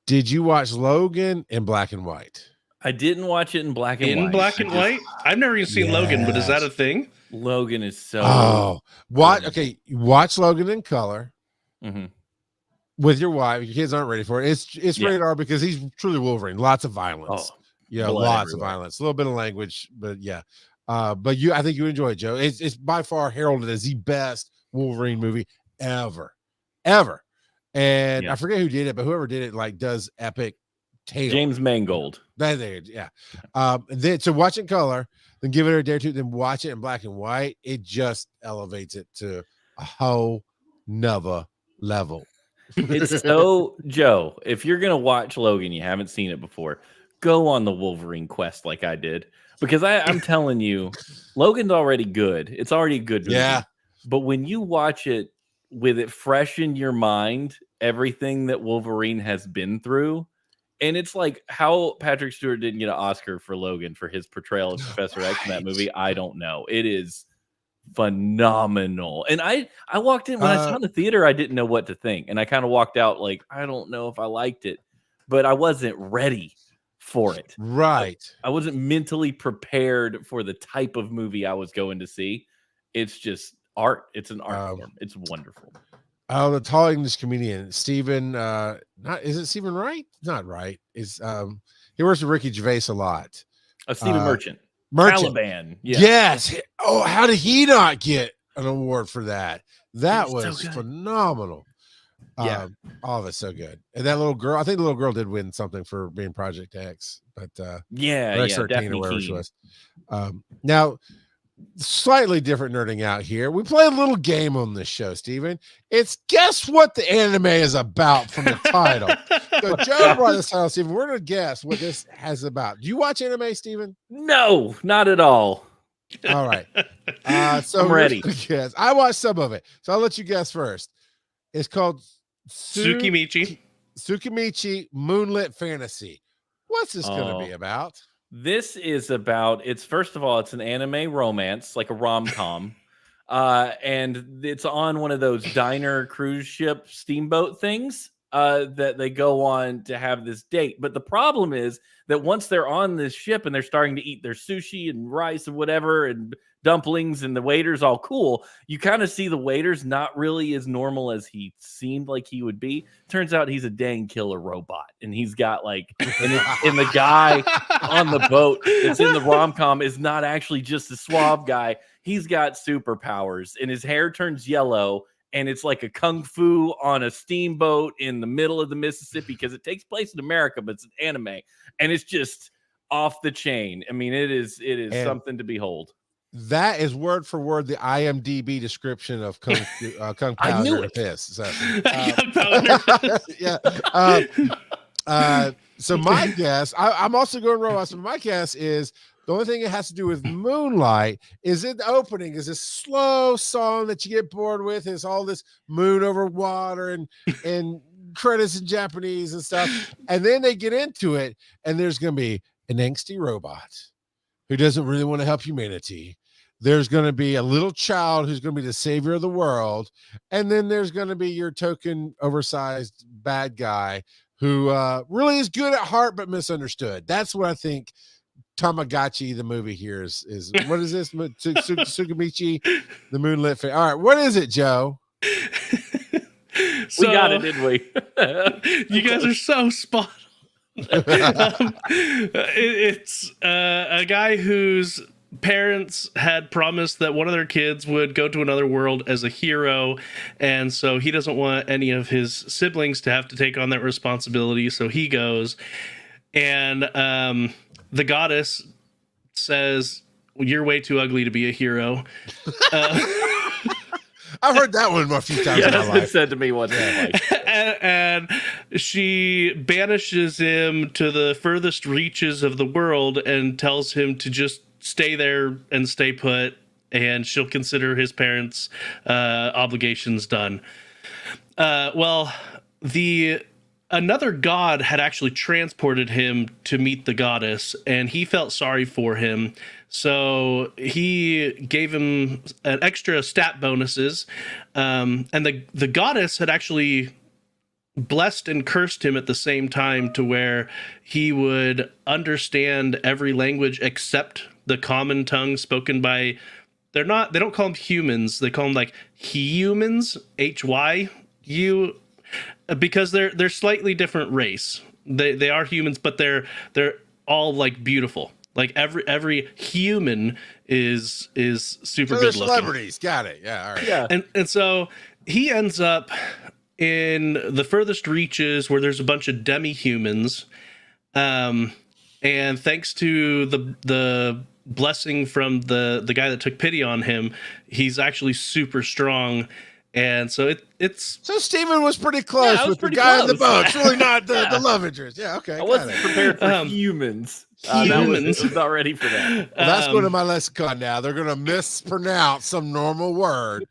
did you watch Logan in black and white? I didn't watch it in black and white. In black and white? I've never even seen Logan, but is that a thing? Logan is so. Watch Logan in color with your wife. Your kids aren't ready for it. It's rated R because he's truly Wolverine. Lots of violence. Lots of violence. A little bit of language, but but I think you enjoy it, Joe. It's by far heralded as the best Wolverine movie ever. And I forget who did it, but whoever did it does epic tail. James Mangold. There, yeah. And then so watch it in color, then give it a day or two, then watch it in black and white. It just elevates it to a whole nother level. It's so Joe. If you're gonna watch Logan, you haven't seen it before, go on the Wolverine quest like I did, because I'm telling you, Logan's already good. It's already a good movie. Yeah. But when you watch it with it fresh in your mind, everything that Wolverine has been through, and it's like how Patrick Stewart didn't get an Oscar for Logan for his portrayal of Professor X in that movie. I don't know. It is phenomenal. And I walked in when I saw it in the theater, I didn't know what to think. And I kind of walked out like, I don't know if I liked it, but I wasn't ready for it. Right. I wasn't mentally prepared for the type of movie I was going to see. It's just art. It's an art form. It's wonderful. Oh, the tall English comedian, Stephen, is it Stephen Wright? Not right. Is he works with Ricky Gervais a lot. Stephen Merchant. Taliban. Yeah. Yes. Oh, how did he not get an award for that? That was so phenomenal. Yeah. All of it's so good. And that little girl, I think the little girl did win something for being Project X, but X 13 or whatever she was. Now, slightly different nerding out here. We play a little game on this show, Steven. It's guess what the anime is about from the title. So Joe brought this title, Steven. We're going to guess what this has about. Do you watch anime, Steven? No, not at all. All right. So I'm ready. Guess. I watched some of it, so I'll let you guess first. It's called Tsukimichi. Tsukimichi Moonlit Fantasy. What's this going to be about? This is about, it's first of all, it's an anime romance, like a rom-com. And it's on one of those diner cruise ship steamboat things that they go on to have this date. But the problem is that once they're on this ship and they're starting to eat their sushi and rice and whatever and dumplings and the waiter's all cool, you kind of see the waiter's not really as normal as he seemed like he would be. Turns out he's a dang killer robot, and he's got like and the guy on the boat that's in the rom-com is not actually just a suave guy. He's got superpowers, and his hair turns yellow, and it's like a kung fu on a steamboat in the middle of the Mississippi, because it takes place in America, but it's an anime, and it's just off the chain. I mean, it is something to behold. That is word for word the IMDb description of Kung Powder. I knew it. Piss. So, Yeah. so my guess, I'm also going robots, but my guess is the only thing it has to do with Moonlight is in the opening is this slow song that you get bored with. Is all this moon over water and credits in Japanese and stuff. And then they get into it, and there's going to be an angsty robot who doesn't really want to help humanity. There's going to be a little child who's going to be the savior of the world. And then there's going to be your token oversized bad guy who really is good at heart, but misunderstood. That's what I think Tamagotchi, the movie here is what is this? Tsukimichi, the Moonlit Fantasy. All right. What is it, Joe? We got it, didn't we? You guys are so spot on. It's a guy whose parents had promised that one of their kids would go to another world as a hero, and so he doesn't want any of his siblings to have to take on that responsibility, so he goes. And the goddess says, "You're way too ugly to be a hero." I've heard that one a few times in my That's life. been said to me once. And she banishes him to the furthest reaches of the world and tells him to just stay there and stay put, and she'll consider his parents' obligations done. Well, another god had actually transported him to meet the goddess, and he felt sorry for him. So he gave him an extra stat bonuses. And the goddess had actually blessed and cursed him at the same time, to where he would understand every language except the common tongue spoken by, they don't call them humans. They call them like humans, HYU, because they're slightly different race. They are humans, but they're all like beautiful. Like every human is super So good they're looking. celebrities. Got it. Yeah. All right. Yeah. And so he ends up in the furthest reaches where there's a bunch of demi-humans, And thanks to the blessing from the guy that took pity on him, he's actually super strong. And so it's So Steven was pretty close I was with the pretty guy in the close. boat. It's really not the Yeah. love interest. Yeah, okay. I got wasn't it. prepared for humans. I was not ready for that. Well, that's going to my lexicon now. They're going to mispronounce some normal word.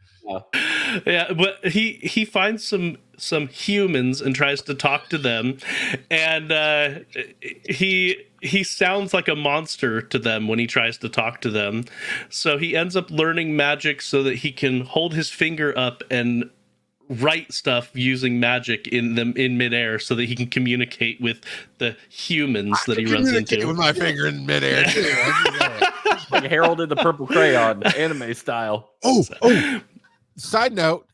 Yeah, but he finds some humans and tries to talk to them, and he sounds like a monster to them when he tries to talk to them. So he ends up learning magic so that he can hold his finger up and write stuff using magic in midair, so that he can communicate with the humans that he runs into. With my finger in midair too. Like Harold in the Purple Crayon, anime style. Oh. Side note,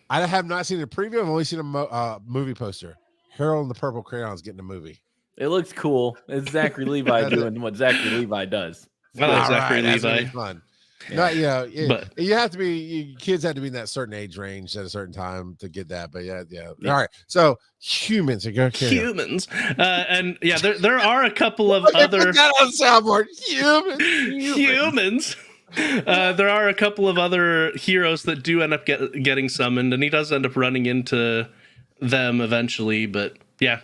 I have not seen a preview. I've only seen a movie poster. Harold and the Purple Crayon is getting a movie. It looks cool. It's Zachary Levi doing what Zachary Levi does. I like Zachary That's Levi. really fun. Yeah. But you have to be. Kids have to be in that certain age range at a certain time to get that. But yeah. All right. So humans. Humans, and yeah, there are a couple of Put other that on soundboard. Humans. There are a couple of other heroes that do end up getting summoned, and he does end up running into them eventually. But yeah,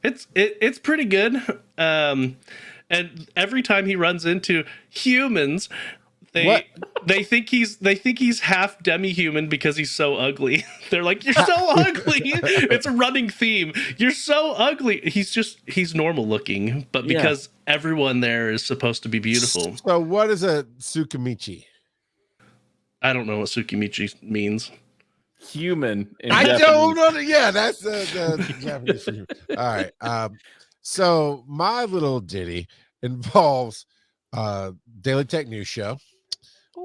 it's pretty good. And every time he runs into humans, they think he's half demi-human because he's so ugly. They're like, "You're so ugly." It's a running theme. You're so ugly. He's normal looking, but because everyone there is supposed to be beautiful. So what is a Tsukimichi? I don't know what Tsukimichi means. Human. I don't know. Yeah, that's the Japanese. All right. So my little ditty involves Daily Tech News Show,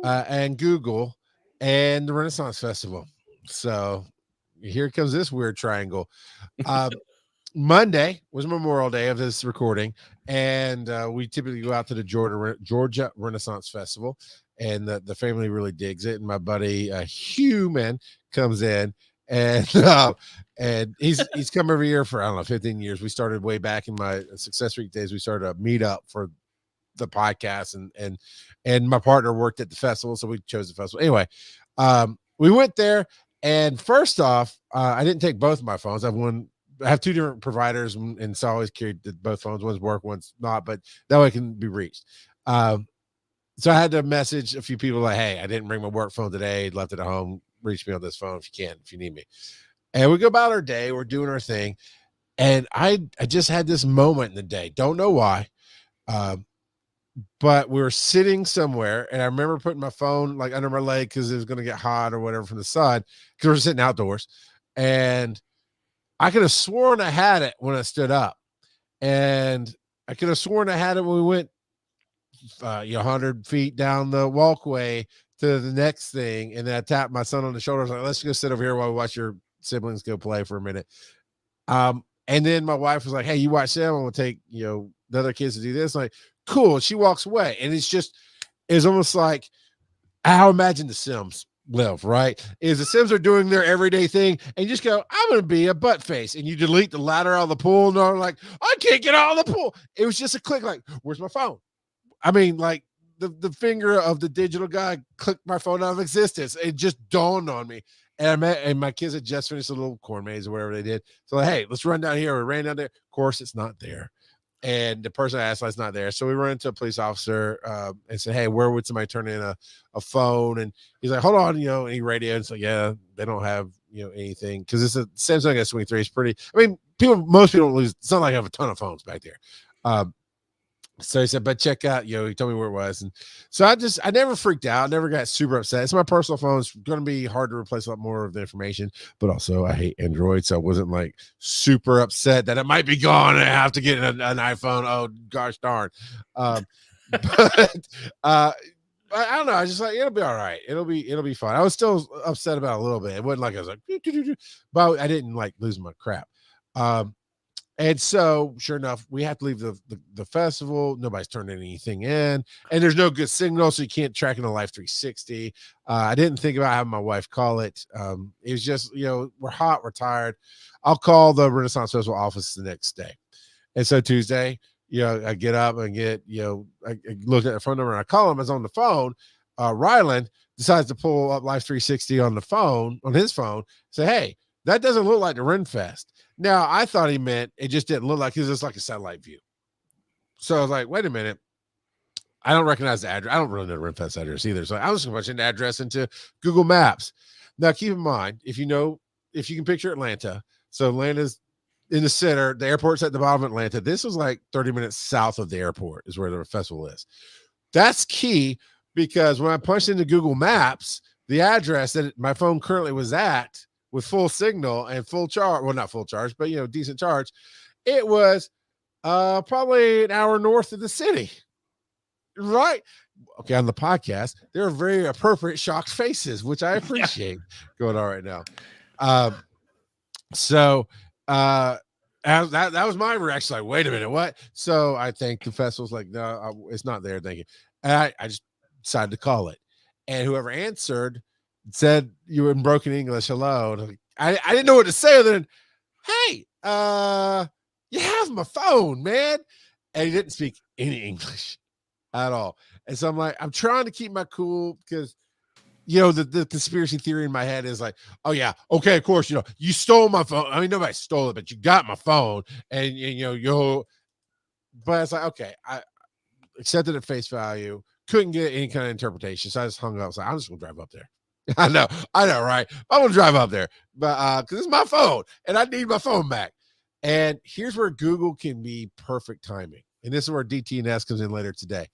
and Google, and the Renaissance Festival. So here comes this weird triangle. Monday was Memorial Day of this recording, and we typically go out to the Georgia Renaissance Festival, and the family really digs it. And my buddy Human comes in, and he's come every year for, I don't know, 15 years. We started way back in my Success Week days. We started a meetup for the podcast, and my partner worked at the festival, so we chose the festival. Anyway, we went there, and first off, I didn't take both of my phones. I have two different providers, and so I always carried both phones. One's work, one's not, but that way it can be reached. So I had to message a few people like, "Hey, I didn't bring my work phone today. Left it at home. Reach me on this phone if you need me." And we go about our day. We're doing our thing, and I just had this moment in the day. Don't know why. But we were sitting somewhere, and I remember putting my phone like under my leg because it was going to get hot or whatever from the sun, because we were sitting outdoors. And I could have sworn I had it when I stood up, and I could have sworn I had it when we went 100 feet down the walkway to the next thing. And then I tapped my son on the shoulder. I was like, "Let's go sit over here while we watch your siblings go play for a minute." And then my wife was like, "Hey, you watch them. I'm going to take, the other kids to do this." I'm like, "Cool." She walks away, and it's almost like how I imagine the Sims live, right? Is the Sims are doing their everyday thing, and you just go, "I'm going to be a butt face," and you delete the ladder out of the pool, and they're like, "I can't get out of the pool." It was just a click, like, "Where's my phone?" I mean, like the finger of the digital guy clicked my phone out of existence. It just dawned on me. And my kids had just finished a little corn maze or whatever they did. So, like, "Hey, let's run down here." We ran down there. Of course, it's not there. And the person I asked is not there. So we run into a police officer and said, "Hey, where would somebody turn in a phone?" And he's like, "Hold on," and he radioed. And so, yeah, they don't have, anything, because it's a Samsung S23. It's pretty, I mean, most people don't lose. It's not like I have a ton of phones back there. So he said, "But check out," he told me where it was. And so I never freaked out. I never got super upset. It's my personal phone. It's going to be hard to replace a lot more of the information, but also I hate Android. So I wasn't like super upset that it might be gone and I have to get an iPhone. Oh gosh, darn. But I don't know. I just like, it'll be all right. It'll be fine. I was still upset about it a little bit. It wasn't like I was like, but I didn't like lose my crap. And so, sure enough, we have to leave the festival. Nobody's turned anything in, and there's no good signal, so you can't track in a Live 360. I didn't think about having my wife call it. It was just, we're hot, we're tired. I'll call the Renaissance Festival office the next day. And so Tuesday, I get up and I look at the phone number and I call him. I was on the phone. Ryland decides to pull up Life 360 on his phone, say, hey, that doesn't look like the Renfest. Now, I thought he meant it just didn't look like it was just like a satellite view. So I was like, wait a minute. I don't recognize the address. I don't really know the Renfest address either. So I was just punching the address into Google Maps. Now, keep in mind, if you can picture Atlanta, so Atlanta's in the center, the airport's at the bottom of Atlanta. This was like 30 minutes south of the airport is where the festival is. That's key because when I punched into Google Maps, the address that my phone currently was at with full signal and full charge, well, not full charge, but decent charge, it was probably an hour north of the city. Right. Okay. On the podcast, there are very appropriate shocked faces, which I appreciate going on right now. That was my reaction. Like, wait a minute, what? So I think the festival's like, no, it's not there. Thank you. And I just decided to call it. And whoever answered said, you were in broken English. Hello. And I didn't know what to say other than, hey, you have my phone, man. And he didn't speak any English at all. And so I'm like, I'm trying to keep my cool because the conspiracy theory in my head is like, oh yeah, okay, of course, you stole my phone. I mean, nobody stole it, but you got my phone, and but it's like, okay, I accepted at face value, couldn't get any kind of interpretation, so I just hung up. I was like, I'm just gonna drive up there. I know, right? I'm gonna drive up there, but because it's my phone and I need my phone back. And here's where Google can be perfect timing, and this is where DTNS comes in later today.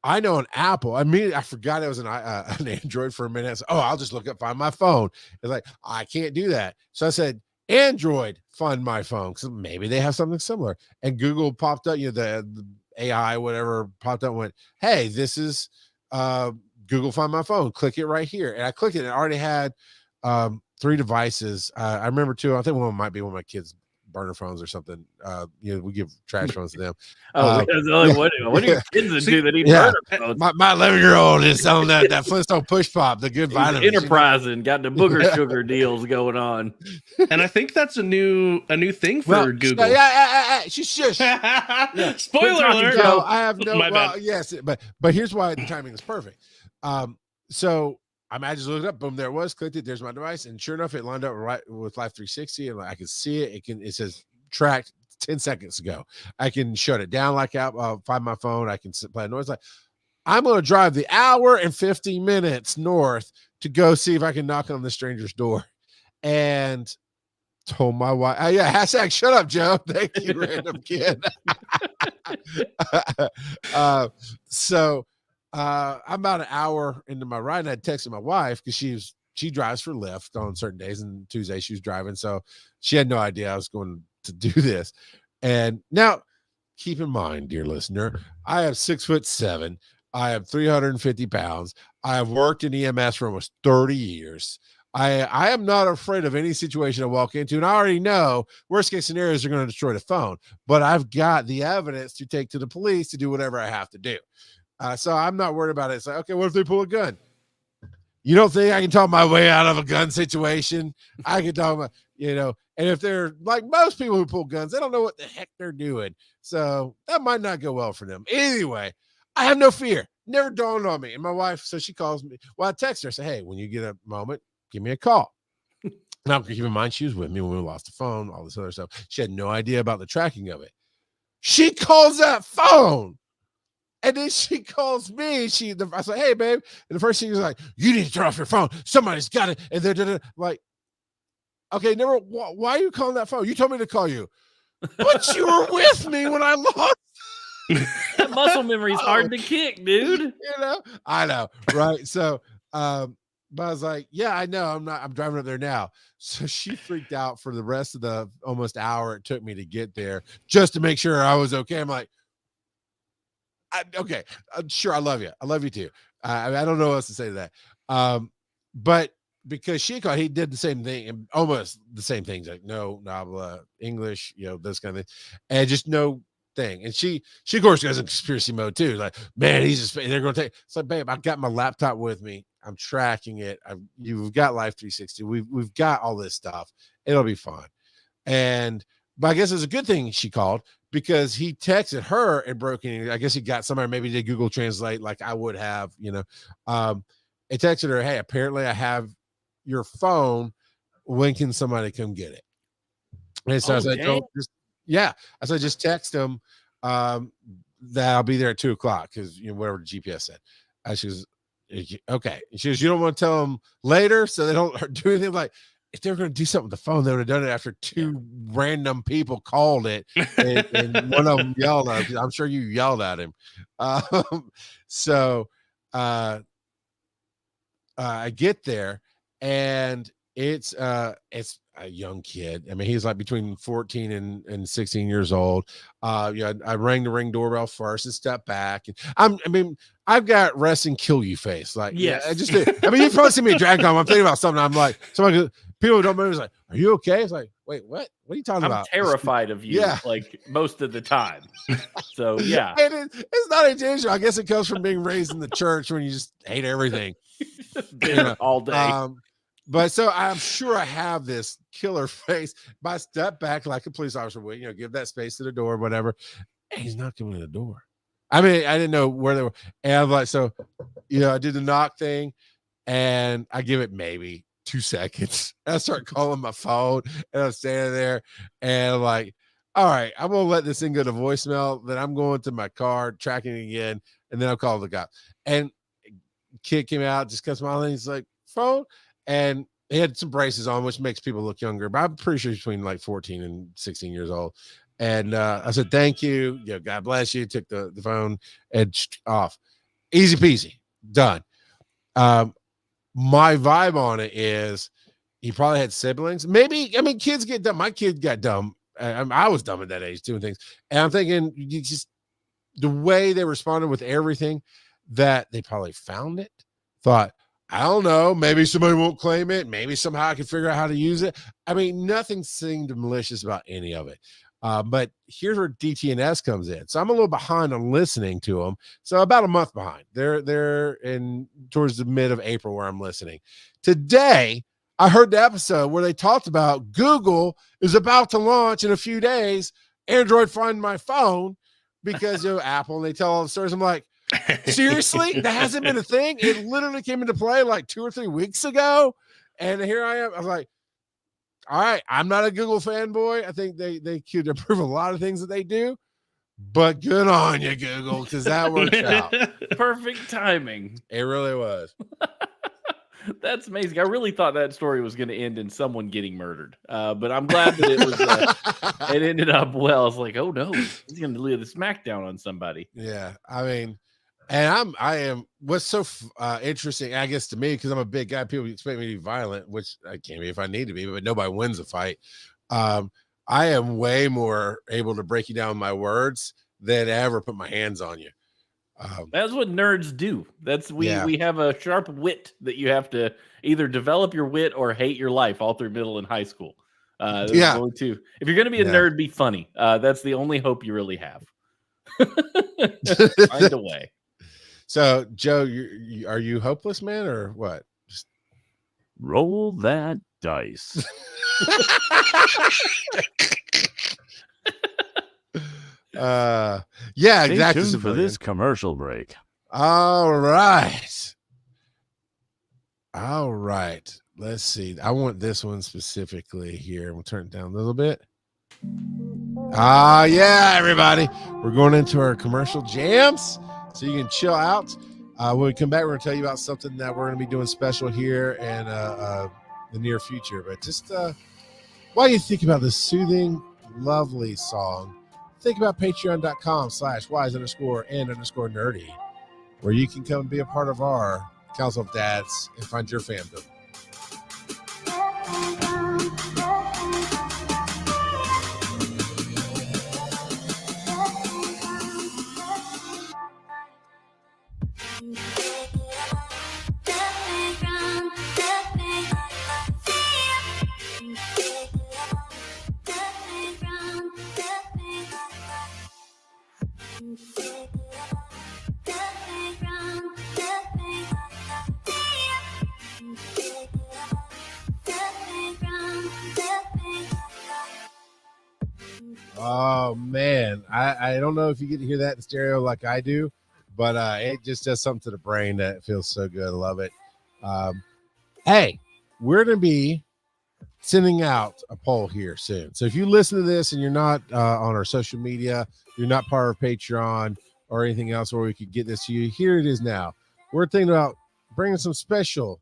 I know an Apple. I forgot it was an Android for a minute. So, I'll just find my phone. It's like, I can't do that. So I said, Android, find my phone. Because maybe they have something similar. And Google popped up, the AI, whatever, popped up and went, hey, this is Google Find My Phone. Click it right here. And I clicked it and it already had 3 devices. I remember 2. I think one might be one of my kids' burner phones or something. We give trash phones to them. What do your kids do that eat burner phones? My 11-year-old is on that Flintstone push pop, the good vitamins. Enterprising, got the booger sugar deals going on. And I think that's a new thing for Google. Shush. Spoiler alert. No, I have no. Bad. Yes, but here's why the timing is perfect. So I just looked up, boom, there it was, clicked it, there's my device, and sure enough, it lined up right with Life 360, and I could see it. It says tracked 10 seconds ago. I can shut it down like find my phone. I can play a noise. Like, I'm going to drive the hour and 50 minutes north to go see if I can knock on the stranger's door. And told my wife, hashtag shut up, Joe. Thank you, random kid. I'm about an hour into my ride, and I texted my wife because she drives for Lyft on certain days, and Tuesday she was driving, so she had no idea I was going to do this. And now, keep in mind, dear listener, I am 6'7". I am 350 pounds. I have worked in EMS for almost 30 years. I am not afraid of any situation I walk into, and I already know worst case scenarios are going to destroy the phone, but I've got the evidence to take to the police to do whatever I have to do. So I'm not worried about it. It's like, okay, what if they pull a gun? You don't think I can talk my way out of a gun situation? I can talk about, and if they're like most people who pull guns, they don't know what the heck they're doing. So that might not go well for them. Anyway, I have no fear. Never dawned on me. And my wife, so she calls me. Well, I text her, say, hey, when you get a moment, give me a call. Now, keep in mind, she was with me when we lost the phone, all this other stuff. She had no idea about the tracking of it. She calls that phone. And then she calls me. I said, hey, babe. And the first thing is like, you need to turn off your phone. Somebody's got it. And they're like, okay, why are you calling that phone? You told me to call you. But you were with me when I lost. That muscle memory is hard to kick, dude. I know. Right. So, but I was like, yeah, I know. I'm driving up there now. So she freaked out for the rest of the almost hour it took me to get there just to make sure I was okay. I'm like, okay, sure. I love you. I love you too. I don't know what else to say to that. But because she called, he did the same thing and almost the same things, like no, blah, English, this kind of thing, and just no thing. And she of course goes in conspiracy mode too. Like, man, they're going to take. It's like, babe, I've got my laptop with me. I'm tracking it. You've got Life 360. We've got all this stuff. It'll be fine. And But I guess it's a good thing she called because he texted her and broke in. I guess he got somewhere, maybe did Google Translate like I would have, it texted her, hey, apparently I have your phone. When can somebody come get it? And so I said, I said, just text him that I'll be there at 2:00 because whatever the GPS said. She was okay. She goes, you don't want to tell them later so they don't do anything. Like, if they were going to do something with the phone, they would have done it after two random people called it and one of them yelled at him. I'm sure you yelled at him. So I get there and it's a young kid. I mean, he's like between 14 and 16 years old. I rang the Ring doorbell first and stepped back. And I've got rest and kill you face. Like, yes. You've probably seen me drag home. I'm thinking about something. I'm like, people don't know. It's like, are you okay? It's like, wait, what? What are you talking about? I'm terrified of you. Like most of the time. So yeah. And it's not intentional. I guess it comes from being raised in the church when you just hate everything. All day. But so I'm sure I have this killer face. But I step back like a police officer would, give that space to the door, whatever. And he's not coming to the door. I mean, I didn't know where they were. And I'm like, so, I did the knock thing and I give it maybe 2 seconds. And I start calling my phone and I'm standing there and I'm like, all right, I'm going to let this thing go to voicemail. Then I'm going to my car, tracking it again. And then I'll call the cop. And kid came out, just kept smiling. He's like, phone. And he had some braces on, which makes people look younger, but I'm pretty sure he's between like 14 and 16 years old. And I said, thank you. God bless you. Took the phone and off. Easy peasy. Done. My vibe on it is he probably had siblings. Maybe, kids get dumb. My kid got dumb. I was dumb at that age doing things. And I'm thinking the way they responded with everything that they probably found it, thought, I don't know. Maybe somebody won't claim it. Maybe somehow I can figure out how to use it. Nothing seemed malicious about any of it. But here's where DTNS comes in. So I'm a little behind on listening to them. So about a month behind. They're in towards the mid of April where I'm listening. Today, I heard the episode where they talked about Google is about to launch in a few days. Android Find My Phone because Apple, and they tell all the stories. I'm like, seriously, that hasn't been a thing. It literally came into play like 2 or 3 weeks ago, and here I am. I was like, all right, I'm not a Google fanboy. I think they could improve a lot of things that they do, but good on you, Google, because that worked out. Perfect timing. It really was. That's amazing. I really thought that story was going to end in someone getting murdered, but I'm glad that it was. It ended up well. I was like, oh no, he's going to leave the smackdown on somebody. Yeah, and I am. What's so interesting, I guess, to me, because I'm a big guy, people expect me to be violent, which I can be if I need to be, but nobody wins a fight. I am way more able to break you down with my words than ever put my hands on you. That's what nerds do. We have a sharp wit that you have to either develop your wit or hate your life all through middle and high school. Only two. If you're going to be a nerd, be funny. That's the only hope you really have. Find a way. So, Joe, are you hopeless, man, or what? Just roll that dice. Yeah, Stay exactly. tuned for this commercial break. All right. Let's see. I want this one specifically here. We'll turn it down a little bit. Yeah, everybody. We're going into our commercial jams, so you can chill out. When we come back, we're going to tell you about something that we're going to be doing special here in the near future. But just while you think about this soothing, lovely song, think about patreon.com/wise_and_nerdy, where you can come be a part of our Council of Dads and find your fandom. Oh man, I don't know if you get to hear that in stereo like I do, but it just does something to the brain that feels so good. I love it. Hey, we're gonna be sending out a poll here soon. So if you listen to this and you're not on our social media, you're not part of Patreon or anything else where we could get this to you, here it is now. We're thinking about bringing some special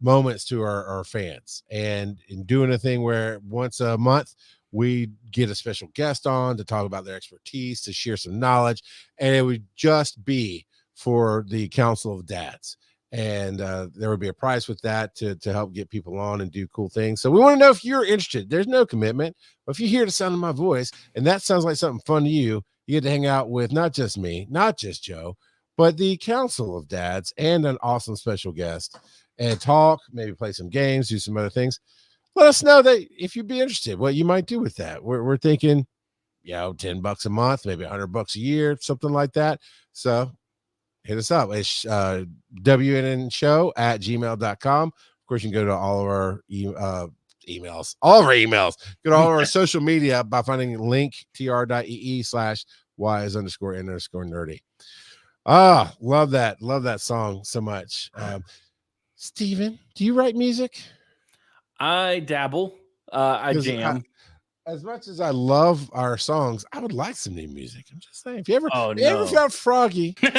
moments to our fans and doing a thing where once a month we get a special guest on to talk about their expertise, to share some knowledge, and it would just be for the Council of Dads. And there would be a prize with that to help get people on and do cool things. So we want to know if you're interested. There's no commitment, but if you hear the sound of my voice and that sounds like something fun to you, you get to hang out with not just me, not just Joe, but the Council of Dads and an awesome special guest, and talk, maybe play some games, do some other things. Let us know that if you'd be interested, what you might do with that. We're thinking, $10 a month, maybe $100 a year, something like that. So hit us up. It's wnnShow@gmail.com. Of course, you can go to all of our emails, all of our emails. Go to all of our social media by finding link tr.ee/y_n_nerdy. Ah, love that song so much. Steven, do you write music? I dabble. I jam. As much as I love our songs, I would like some new music. I'm just saying, if you ever felt froggy, we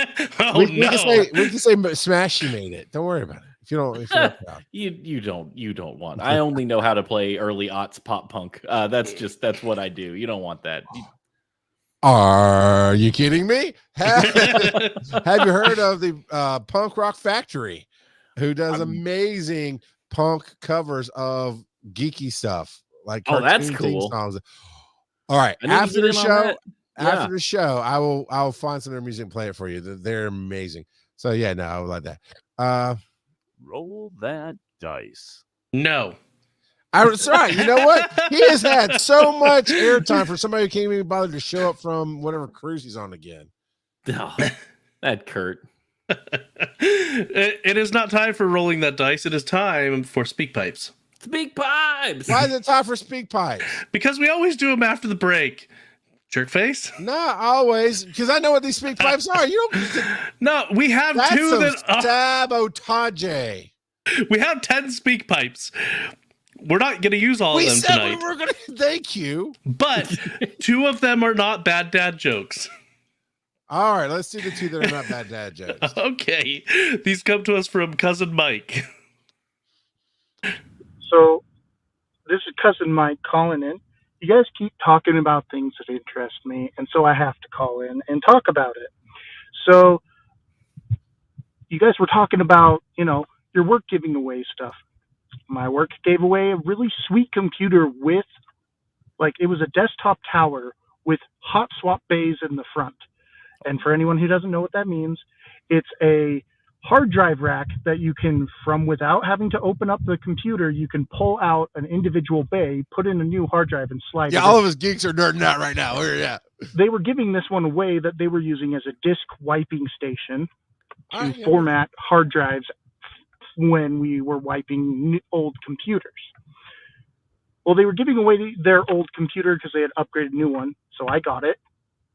can say Smash You made it. Don't worry about it. If you're not proud. you don't want. I only know how to play early aughts pop punk. That's what I do. You don't want that. Are you kidding me? Have you heard of the Punk Rock Factory, who does amazing punk covers of geeky stuff? Like, that's cool. Songs. All right, after the show, I will find some of their music and play it for you. They're amazing. So I would like that. Roll that dice. No. That's right. You know what? He has had so much airtime for somebody who can't even bother to show up from whatever cruise he's on again. Oh, that Kurt. It is not time for rolling that dice. It is time for speak pipes. Speak pipes. Why is it time for speak pipes? Because we always do them after the break. Jerk face? Not always, because I know what these speak pipes are. You don't. No, we have two that sabotage. We have 10 speak pipes. We're not going to use all of them tonight. We're going to. Thank you. But 2 of them are not bad dad jokes. All right, let's do the 2 that are not bad dad jokes. Okay, these come to us from Cousin Mike. So, this is Cousin Mike calling in. You guys keep talking about things that interest me, and so I have to call in and talk about it. So, you guys were talking about, your work giving away stuff. My work gave away a really sweet computer with, it was a desktop tower with hot swap bays in the front. And for anyone who doesn't know what that means, it's a hard drive rack that you can, from without having to open up the computer, you can pull out an individual bay, put in a new hard drive, and slide it in. All of us geeks are nerding out right now. They were giving this one away that they were using as a disk wiping station to format hard drives when we were wiping old computers. Well, they were giving away their old computer because they had upgraded a new one, so I got it.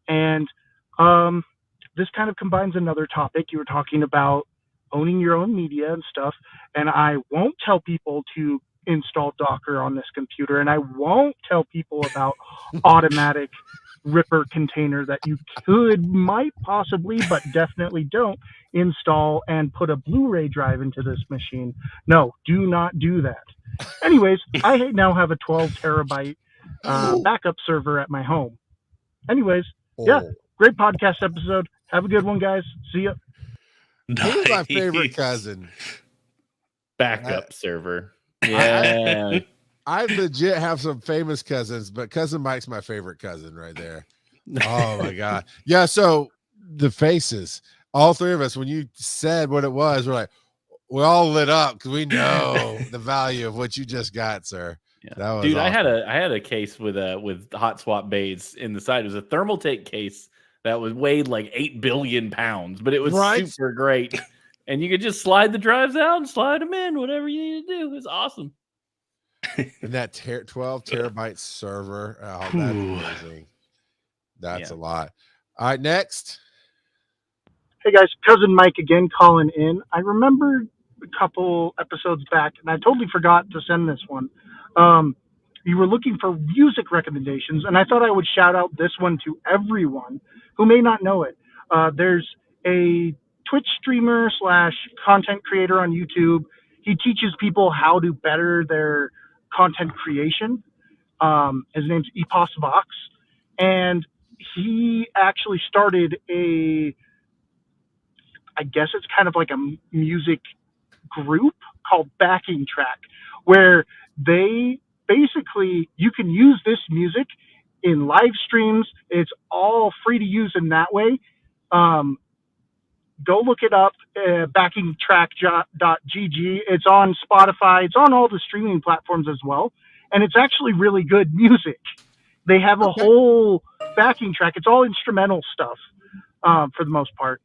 And this kind of combines another topic. You were talking about owning your own media and stuff, and I won't tell people to install Docker on this computer, and I won't tell people about automatic ripper container that you might possibly, but definitely don't install and put a Blu-ray drive into this machine. No, do not do that. Anyways, I now have a 12 terabyte backup server at my home. Anyways, great podcast episode. Have a good one, guys. See ya. Nice. He's my favorite cousin. Backup server. Yeah. I legit have some famous cousins, but Cousin Mike's my favorite cousin right there. Oh my God. Yeah. So the faces, all 3 of us, when you said what it was, we all lit up because we know the value of what you just got, sir. Yeah. That was Dude, awesome. I had a case with hot swap bays in the side. It was a Thermaltake case that weighed like 8 billion pounds, but it was super great. And you could just slide the drives out and slide them in, whatever you need to do. It was awesome. And that 12 terabyte server. Oh, that's Ooh. amazing. That's a lot. All right, next. Hey guys, cousin Mike again calling in. I remembered a couple episodes back, and I totally forgot to send this one. You were looking for music recommendations, and I thought I would shout out this one to everyone who may not know it. There's a Twitch streamer / content creator on YouTube. He teaches people how to better their content creation. His name's Epos Vox, and he actually started I guess it's kind of like a music group called Backing Track, where they basically, you can use this music in live streams. It's all free to use in that way. Go look it up, backingtrack.gg. It's on Spotify. It's on all the streaming platforms as well. And it's actually really good music. They have a whole backing track. It's all instrumental stuff for the most part.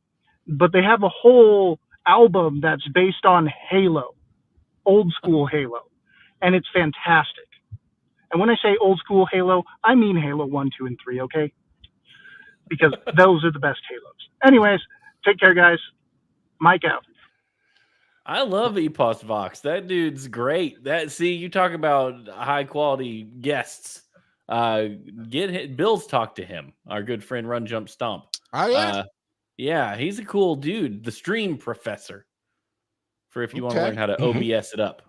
But they have a whole album that's based on Halo, old school Halo. And it's fantastic. And when I say old school Halo, I mean Halo 1, 2, and 3, okay? Because those are the best Halos. Anyways, take care, guys. Mike out. I love Epos Vox. That dude's great. You talk about high quality guests. Bill's talk to him. Our good friend Run Jump Stomp. Oh yeah. Yeah, he's a cool dude. The stream professor. For if you want to learn how to OBS it up.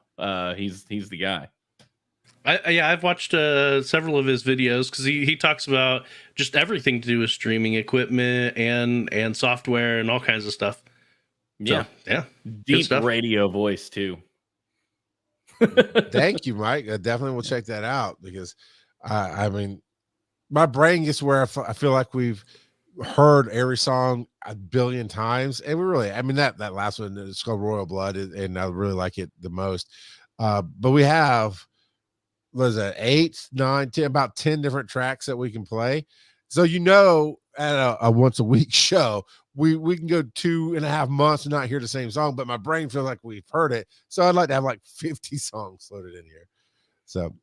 He's the guy. I've watched several of his videos because he talks about just everything to do with streaming equipment and software and all kinds of stuff. Yeah, yeah, deep radio voice too. Thank you, Mike. I definitely will check that out because I mean, my brain gets where I feel like we've heard every song a billion times, and we really, I mean, that last one is called Royal Blood, and I really like it the most. But we have, what is that, 8, 9, 10, about 10 different tracks that we can play. So, at a once a week show, we can go 2.5 months and not hear the same song, but my brain feels like we've heard it. So I'd like to have like 50 songs loaded in here. So,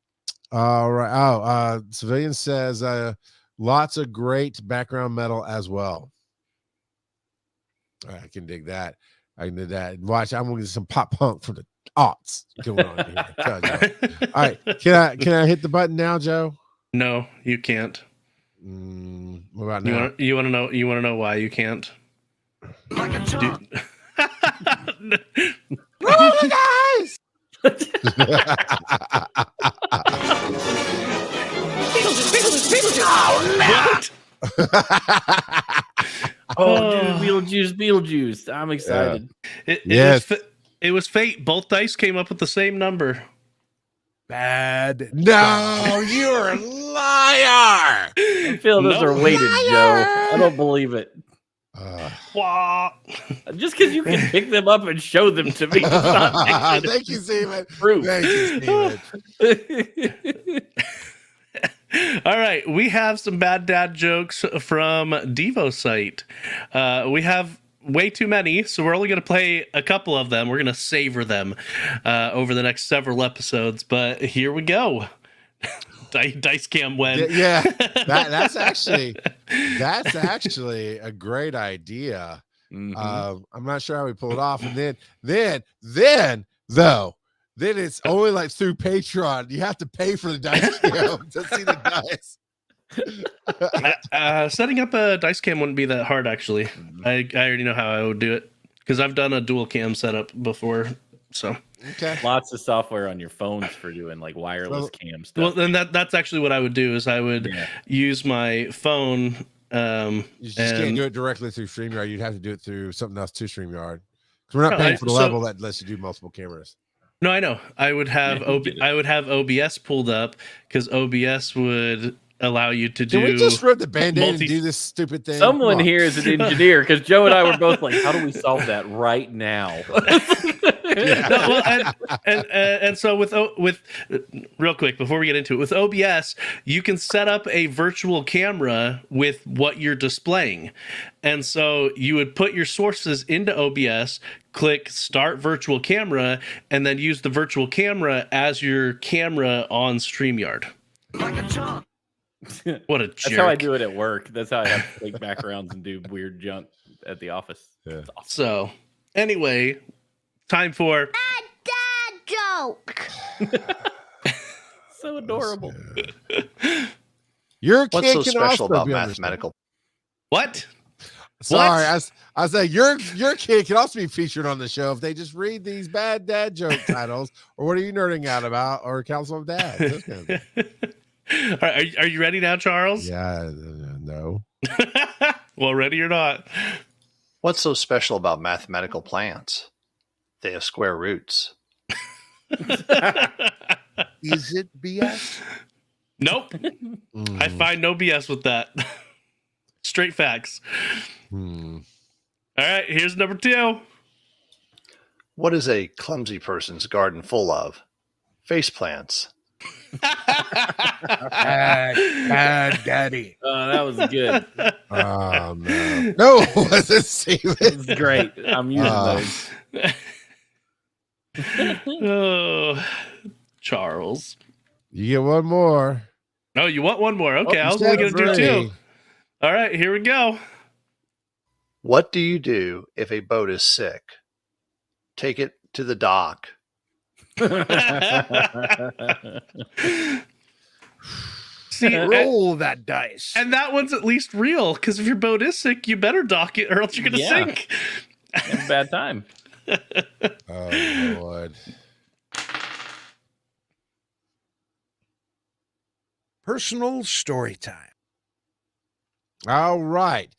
all right. Civilian says, lots of great background metal as well. All right, I can dig that. Watch, I'm gonna get some pop punk from the aughts going on here. All right, can I hit the button now, Joe? No, you can't. What about now? You want to know why you can't? Like a Dude. Roll guys! What? Dude, Beetlejuice. I'm excited. It was fate. Both dice came up with the same number. Bad. No, you're a liar. I feel those are weighted, Joe. I don't believe it. Just because you can pick them up and show them to me. Thank you, Steven. Proof. Thank you, Steven. All right, we have some bad dad jokes from Devo site. We have way too many, so we're only going to play a couple of them. We're going to savor them over the next several episodes, but here we go. Dice cam when. Yeah, that's actually a great idea. I'm not sure how we pull it off, and then it's only like through Patreon. You have to pay for the dice cam to see the dice. Setting up a dice cam wouldn't be that hard, actually. I already know how I would do it because I've done a dual cam setup before. So lots of software on your phones for doing like wireless cam stuff. Well, then that's actually what I would do is I would use my phone. You just can't do it directly through StreamYard. You'd have to do it through something else to StreamYard because we're not paying for the level that lets you do multiple cameras. No, I know. I would have OBS pulled up because OBS would allow you to do. Can we just rip the Band-Aid and do this stupid thing? Someone here is an engineer because Joe and I were both like, "How do we solve that right now?" well, and so with real quick before we get into it, with OBS, you can set up a virtual camera with what you're displaying, and so you would put your sources into OBS, click Start Virtual Camera, and then use the virtual camera as your camera on StreamYard. What a jerk! That's how I do it at work. That's how I have to take backgrounds and do weird junk at the office. Yeah. Awesome. So, anyway, time for Dad joke. So adorable. Your What's kid so can special also about be on the show. mathematical? what? Sorry, What? I said your kid can also be featured on the show if they just read these bad dad joke titles, or what are you nerding out about, or Council of Dads. Those kind of things. All right, are you ready now, Charles? Yeah, no. Well, ready or not. What's so special about mathematical plants? They have square roots. Is it BS? Nope. I find no BS with that. Straight facts. Hmm. All right, here's number 2. What is a clumsy person's garden full of? Faceplants. Daddy. That was good. Oh no. No, was it Steven? This is great. I'm using those. Oh, Charles. You get one more. Oh, you want one more? Okay, Oh, I was you only said going to do 2. three. All right, here we go. What do you do if a boat is sick? Take it to the dock. See, Roll that dice. and that one's at least real, because if your boat is sick, you better dock it or else you're going to Yeah. sink. Have a bad time. Oh Lord. Personal story time. All right.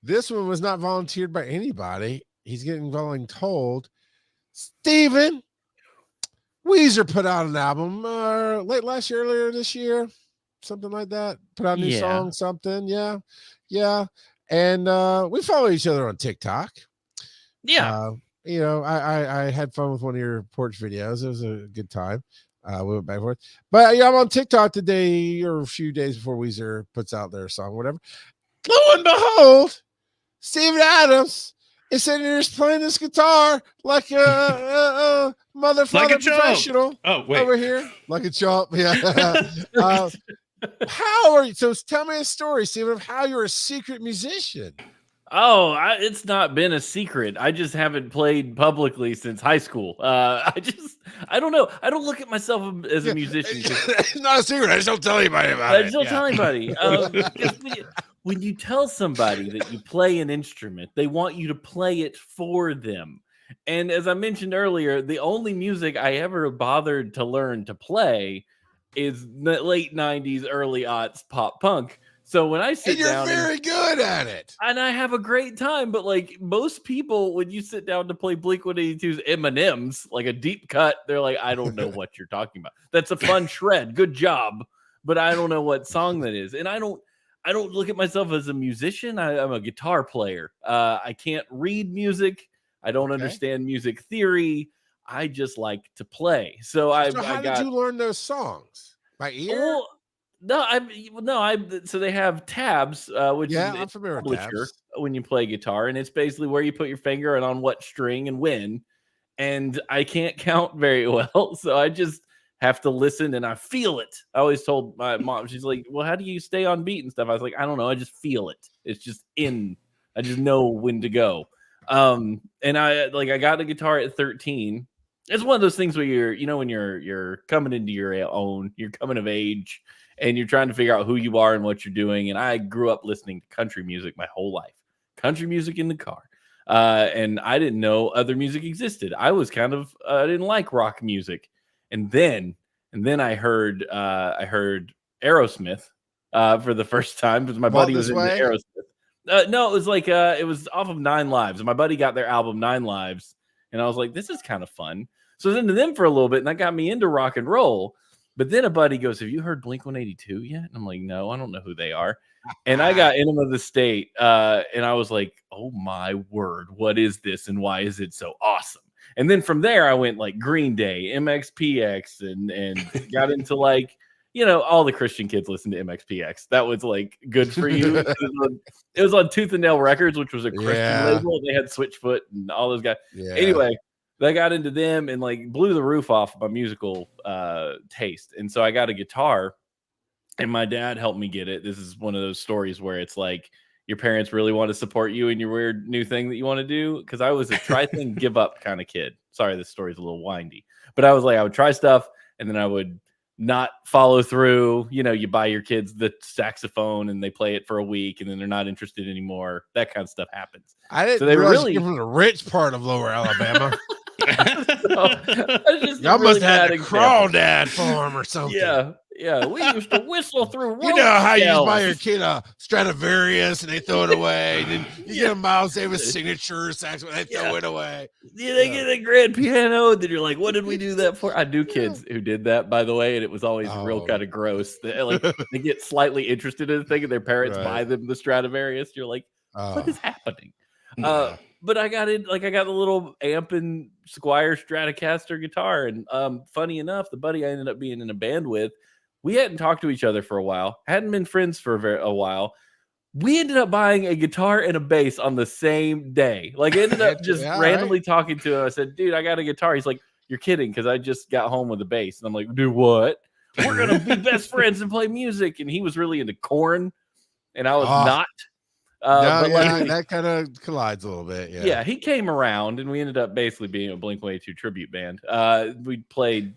This one was not volunteered by anybody. He's getting voluntold. Steven, Weezer put out an album late last year, earlier this year, something like that. Put out a new Yeah. song, something. Yeah. Yeah. And we follow each other on TikTok. You know, I had fun with one of your porch videos. It was a good time. We went back and forth. But yeah, I'm on TikTok today or a few days before Weezer puts out their song, whatever. Lo and behold, Steven Adams is sitting here playing this guitar like a motherfucker chump. professional Oh, wait. over here. Like a chump. Yeah. How are you? So tell me a story, Steven, of how you're a secret musician. Oh, it's not been a secret. I just haven't played publicly since high school. I don't know. I don't look at myself as a musician. It's not a secret. I just don't tell anybody about I it. just don't tell anybody. When you tell somebody that you play an instrument, they want you to play it for them. And as I mentioned earlier, the only music I ever bothered to learn to play is the late 90s, early aughts pop punk. So when I sit And you're down very good at it. and I have a great time, but like most people, when you sit down to play Blink-182's Eminem's, like a deep cut, they're like, I don't know what you're talking about. That's a fun shred. Good job. But I don't know what song that is. And I don't look at myself as a musician. I'm a guitar player. I can't read music. I don't understand music theory. I just like to play. So how did you learn those songs? By ear? So they have tabs, which Yeah, is I'm familiar with publisher tabs. when you play guitar, and it's basically where you put your finger and on what string and when. And I can't count very well, so I just have to listen and I feel it. I always told my mom, she's like, well, how do you stay on beat and stuff? I was like, I don't know. I just feel it. It's just I just know when to go. And I got a guitar at 13. It's one of those things where when you're coming into your own, you're coming of age and you're trying to figure out who you are and what you're doing. And I grew up listening to country music my whole life, country music in the car. And I didn't know other music existed. I was I didn't like rock music. And then I heard Aerosmith for the first time because my buddy was into Aerosmith. No, it was it was off of 9 Lives. And my buddy got their album 9 Lives. And I was like, this is kind of fun. So I was into them for a little bit, and that got me into rock and roll. But then a buddy goes, have you heard Blink-182 yet? And I'm like, no, I don't know who they are. And I got Enema of the State, and I was like, oh my word, what is this and why is it so awesome? And then from there, I went like Green Day, MXPX, and got into like, all the Christian kids listen to MXPX. That was like good for you. It was on Tooth and Nail Records, which was a Christian label. They had Switchfoot and all those guys. Yeah. Anyway, I got into them and like blew the roof off my musical taste. And so I got a guitar, and my dad helped me get it. This is one of those stories where it's like your parents really want to support you in your weird new thing that you want to do. Because I was a try thing, give up kind of kid. Sorry, this story's a little windy, but I was like, I would try stuff and then I would not follow through. You buy your kids the saxophone and they play it for a week and then they're not interested anymore. That kind of stuff happens. I didn't realize you from the rich part of Lower Alabama. Y'all must have had a crawdad farm or something. Yeah, we used to whistle through. You know how you buy your kid a Stradivarius and they throw it away, and then you get a Miles Davis signature saxophone, they throw it away. Yeah, they get a grand piano, and then you're like, "What did we do that for?" I knew kids who did that, by the way, and it was always real kind of gross. They get slightly interested in the thing, and their parents buy them the Stradivarius. You're like, "What is happening?" But I got the little amp and Squier Stratocaster guitar, and funny enough, the buddy I ended up being in a band with, we hadn't talked to each other for a while, hadn't been friends for a while. We ended up buying a guitar and a bass on the same day. Like, I ended up just randomly talking to him. I said, "Dude, I got a guitar." He's like, "You're kidding," because I just got home with a bass. And I'm like, "Do what?" "We're gonna be best friends and play music." And he was really into Korn, and I was not. That kind of collides a little bit. Yeah, he came around, and we ended up basically being a Blink-182 tribute band. We played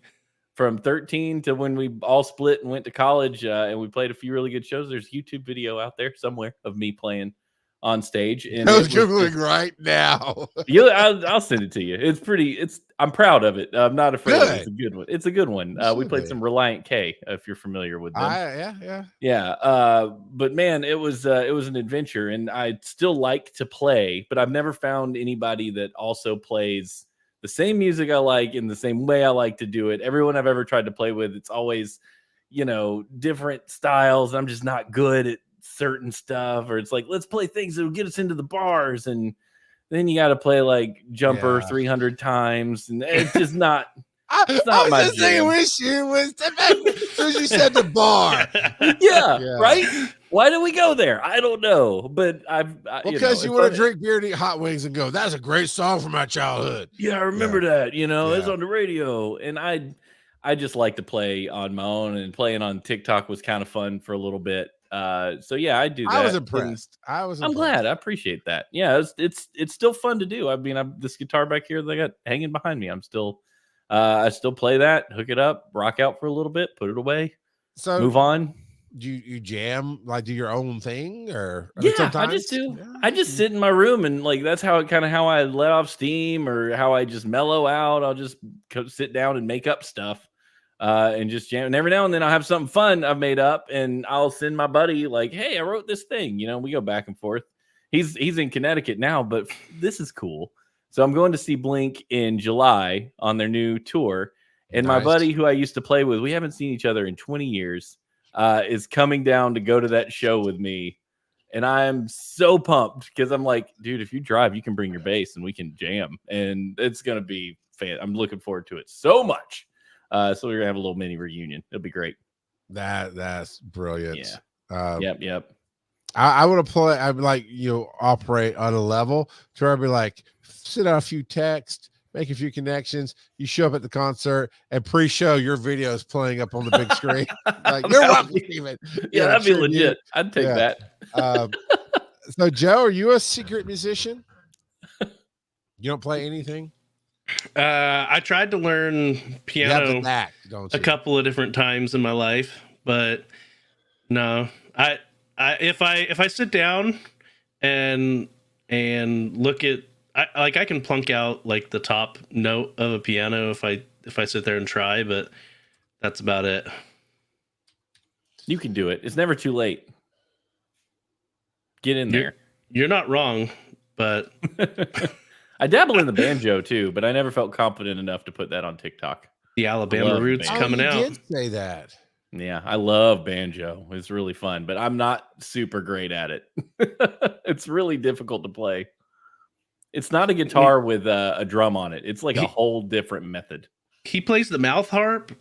from 13 to when we all split and went to college, and we played a few really good shows. There's a YouTube video out there somewhere of me playing on stage. And I was Googling right now. I'll send it to you. I'm proud of it. I'm not afraid. It's a good one. It's a good one. We played some Reliant K, if you're familiar with them. Yeah. But man, it was an adventure, and I still like to play, but I've never found anybody that also plays the same music I like in the same way I like to do it. Everyone I've ever tried to play with, it's always, different styles. I'm just not good at certain stuff, or it's like, let's play things that'll get us into the bars, and then you got to play like Jumper 300 times, and it's just not. It's not my jam. Wish you was you said the bar. Yeah, right. Why do we go there? I don't know, but because you want to drink beer and eat hot wings and go, "That's a great song from my childhood." Yeah, I remember that. It's on the radio, and I just like to play on my own, and playing on TikTok was kind of fun for a little bit. So yeah, I do that. I was impressed. I'm glad. I appreciate that. Yeah, it's still fun to do. I mean, this guitar back here that I got hanging behind me, I still play that, hook it up, rock out for a little bit, put it away, so move on. Do you jam, like do your own thing, or I just do. Yeah. I just sit in my room, and like that's how I let off steam, or how I just mellow out. I'll just sit down and make up stuff. And just jam. And every now and then I'll have something fun I've made up, and I'll send my buddy like, "Hey, I wrote this thing." We go back and forth. He's in Connecticut now, but this is cool. So I'm going to see Blink in July on their new tour. And my buddy who I used to play with, we haven't seen each other in 20 years, is coming down to go to that show with me. And I'm so pumped because I'm like, dude, if you drive, you can bring your bass and we can jam. And it's going to be fan. I'm looking forward to it so much. So we're gonna have a little mini reunion. It'll be great. That's brilliant. Yeah. Yep. I would play. I'd like operate on a level to where I'd be like, send out a few texts, make a few connections. You show up at the concert, and pre-show your video is playing up on the big screen. Like, you're welcome, Steven. Yeah, that'd be legit. I'd take that. So, Joe, are you a secret musician? You don't play anything? I tried to learn piano a couple of different times in my life, but no. If I sit down and look at, I can plunk out like the top note of a piano if I sit there and try, but that's about it. You can do it. It's never too late. Get in there. You're not wrong, but I dabble in the banjo too, but I never felt confident enough to put that on TikTok. The Alabama roots coming out. You did say that. Yeah, I love banjo. It's really fun, but I'm not super great at it. It's really difficult to play. It's not a guitar with a drum on it. It's like a whole different method. He plays the mouth harp.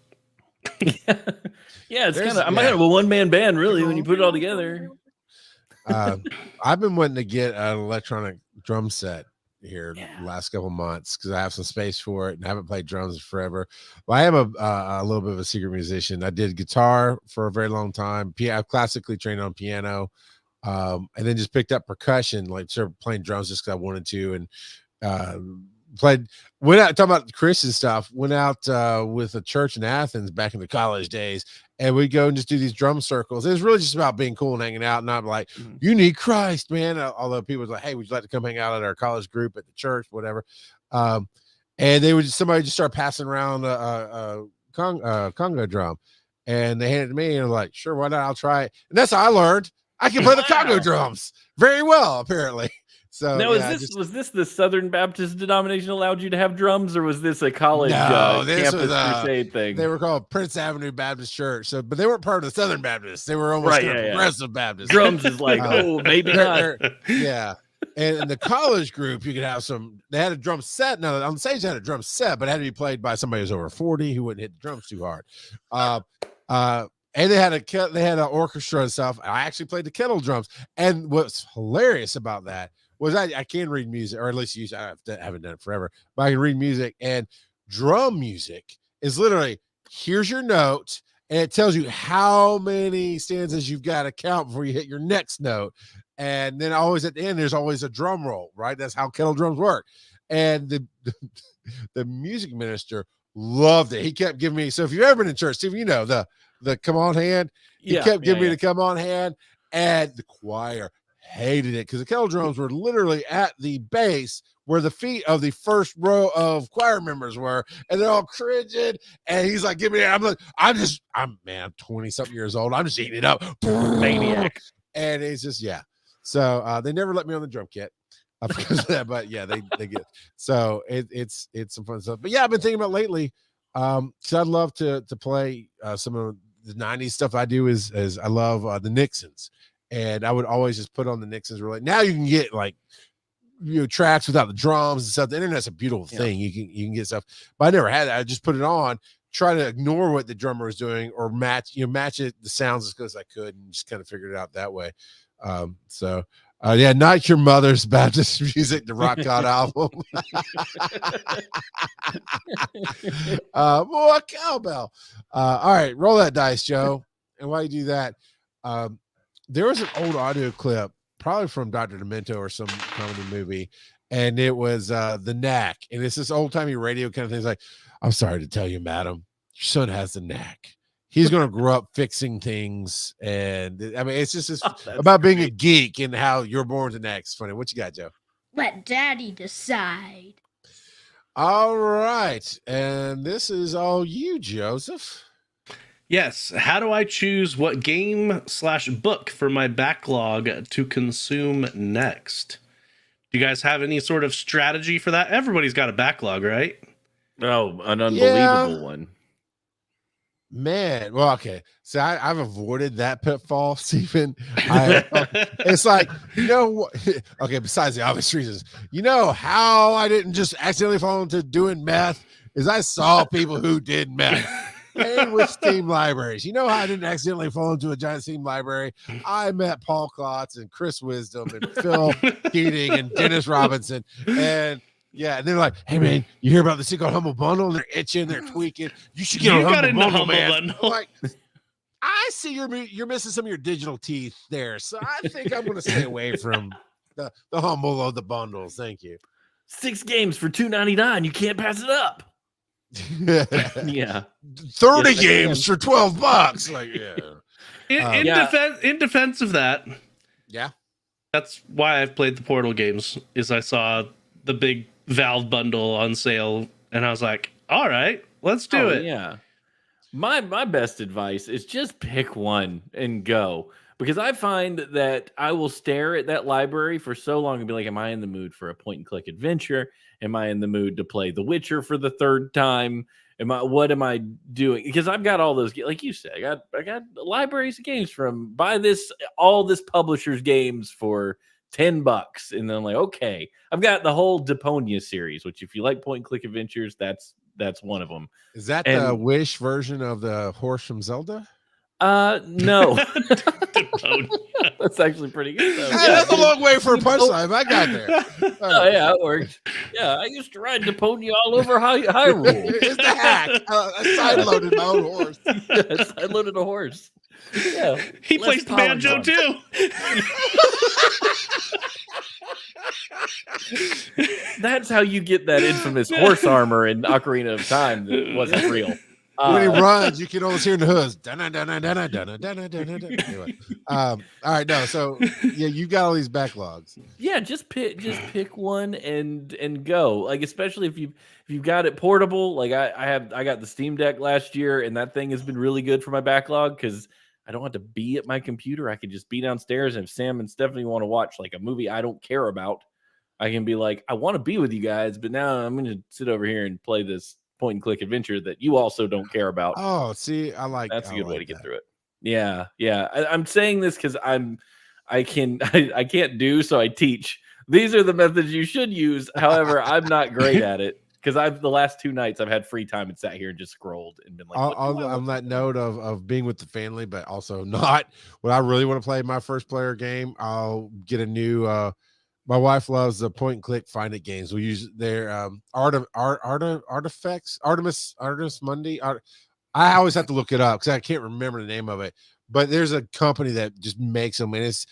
Yeah, it's kind of I'm kind of a one-man band, really, when you put it all together. I've been wanting to get an electronic drum set here the last couple months because I have some space for it and I haven't played drums forever. Well, I am a little bit of a secret musician. I did guitar for a very long time. I've classically trained on piano, and then just picked up percussion, like started playing drums just because I wanted to, and went out talking about Christian stuff. Went out with a church in Athens back in the college days, and we'd go and just do these drum circles. It was really just about being cool and hanging out, not like you need Christ, man. Although people was like, "Hey, would you like to come hang out at our college group at the church, whatever?" And they would somebody just start passing around a conga drum, and they handed it to me, and I'm like, "Sure, why not? I'll try it." And that's how I learned I can play the conga drums very well, apparently. So now, was this the Southern Baptist denomination allowed you to have drums, or was this a college this campus was, crusade thing? They were called Prince Avenue Baptist Church, but they weren't part of the Southern Baptists. They were almost progressive Baptists. Drums is like, maybe not. Yeah. And in the college group, you could have they had a drum set. Now, on the stage, they had a drum set, but it had to be played by somebody who's over 40 who wouldn't hit the drums too hard. And they had an orchestra and stuff. I actually played the kettle drums. And what's hilarious about that was I can read music, or at least I haven't done it forever, but I can read music, and drum music is literally, here's your note, and it tells you how many stanzas you've got to count before you hit your next note. And then always at the end, there's always a drum roll, right? That's how kettle drums work. And the music minister loved it. He kept giving me, so if you've ever been in church, Steve, you know, the come on hand, he kept giving me the come on hand, and the choir hated it because the kettle drums were literally at the base where the feet of the first row of choir members were, and they're all cringing. And he's like, "Give me that." I'm 20 something years old. I'm just eating it up, maniac. And it's just So they never let me on the drum kit because of that, but they get so it's some fun stuff. But I've been thinking about lately. So I'd love to play some of the 90s stuff. I do is I love the Nixons. And I would always just put on the Nixons. Now you can get tracks without the drums and stuff. The internet's a beautiful thing. You can get stuff, but I never had that. I just put it on, try to ignore what the drummer was doing, or match it the sounds as good as I could, and just kind of figured it out that way. Not Your Mother's Baptist Music, the Rock God album. More cowbell. All right, roll that dice, Joe. And while you do that, there was an old audio clip, probably from Dr. Demento or some comedy movie, and it was The Knack. And it's this old-timey radio kind of thing. It's like, "I'm sorry to tell you, madam, your son has the knack. He's going to grow up fixing things." And I mean, it's just about being a geek and how you're born to knack. It's funny. What you got, Joe? Let Daddy decide. All right. And this is all you, Joseph. Yes. How do I choose what game/book for my backlog to consume next? Do you guys have any sort of strategy for that? Everybody's got a backlog, right? Oh, an unbelievable one. Man, well, okay. So I've avoided that pitfall, Stephen. It's like, okay, besides the obvious reasons, how I didn't just accidentally fall into doing meth is I saw people who did meth. And with Steam libraries. How I didn't accidentally fall into a giant Steam library? I met Paul Klotz and Chris Wisdom and Phil Keating and Dennis Robinson. And they're like, "Hey, man, you hear about this thing called Humble Bundle?" And they're itching, they're tweaking. You should get on Humble Bundle. Like, I see you're missing some of your digital teeth there. So I think I'm going to stay away from the humble of the bundles. Thank you. 6 games for $2.99. You can't pass it up. 30 games for $12. Like, in defense of that, that's why I've played the Portal games. Is I saw the big Valve bundle on sale, and I was like, "All right, let's do it." Yeah, my best advice is just pick one and go, because I find that I will stare at that library for so long and be like, "Am I in the mood for a point and click adventure? Am I in the mood to play The Witcher for the 3rd time? What am I doing?" Because I've got all those, like you said, I got libraries of games from all this publisher's games for $10. And then I'm like, okay, I've got the whole Deponia series, which if you like point and click adventures, that's one of them. Is that the Wish version of the horse from Zelda? No. That's actually pretty good though. Hey, that's a long way for a punchline. I got there. Oh yeah, it worked. Yeah, I used to ride Deponia all over Hyrule. It's the hack. I side-loaded my own horse. Yes, I loaded a horse. Yeah, He plays the banjo too. That's how you get that infamous horse armor in Ocarina of Time that wasn't real. When he runs, you can always hear in the hoods. Anyway, all right, no. So yeah, you got all these backlogs. Yeah, just pick one and go. Like especially if you've got it portable. Like I got the Steam Deck last year, and that thing has been really good for my backlog because I don't have to be at my computer. I can just be downstairs, and if Sam and Stephanie want to watch like a movie I don't care about, I can be like, I want to be with you guys, but now I'm going to sit over here and play this point and click adventure that you also don't care about. Oh, see, that's a good way to get through it. Yeah. I'm saying this because I can't do, so I teach. These are the methods you should use. However, I'm not great at it because the last 2 nights I've had free time and sat here and just scrolled and been like, on that note of being with the family, but also not when I really want to play my first player game, I'll get a new my wife loves the point and click find it games. We use their artifacts, Artemis Mundi. I always have to look it up because I can't remember the name of it. But there's a company that just makes them, and it's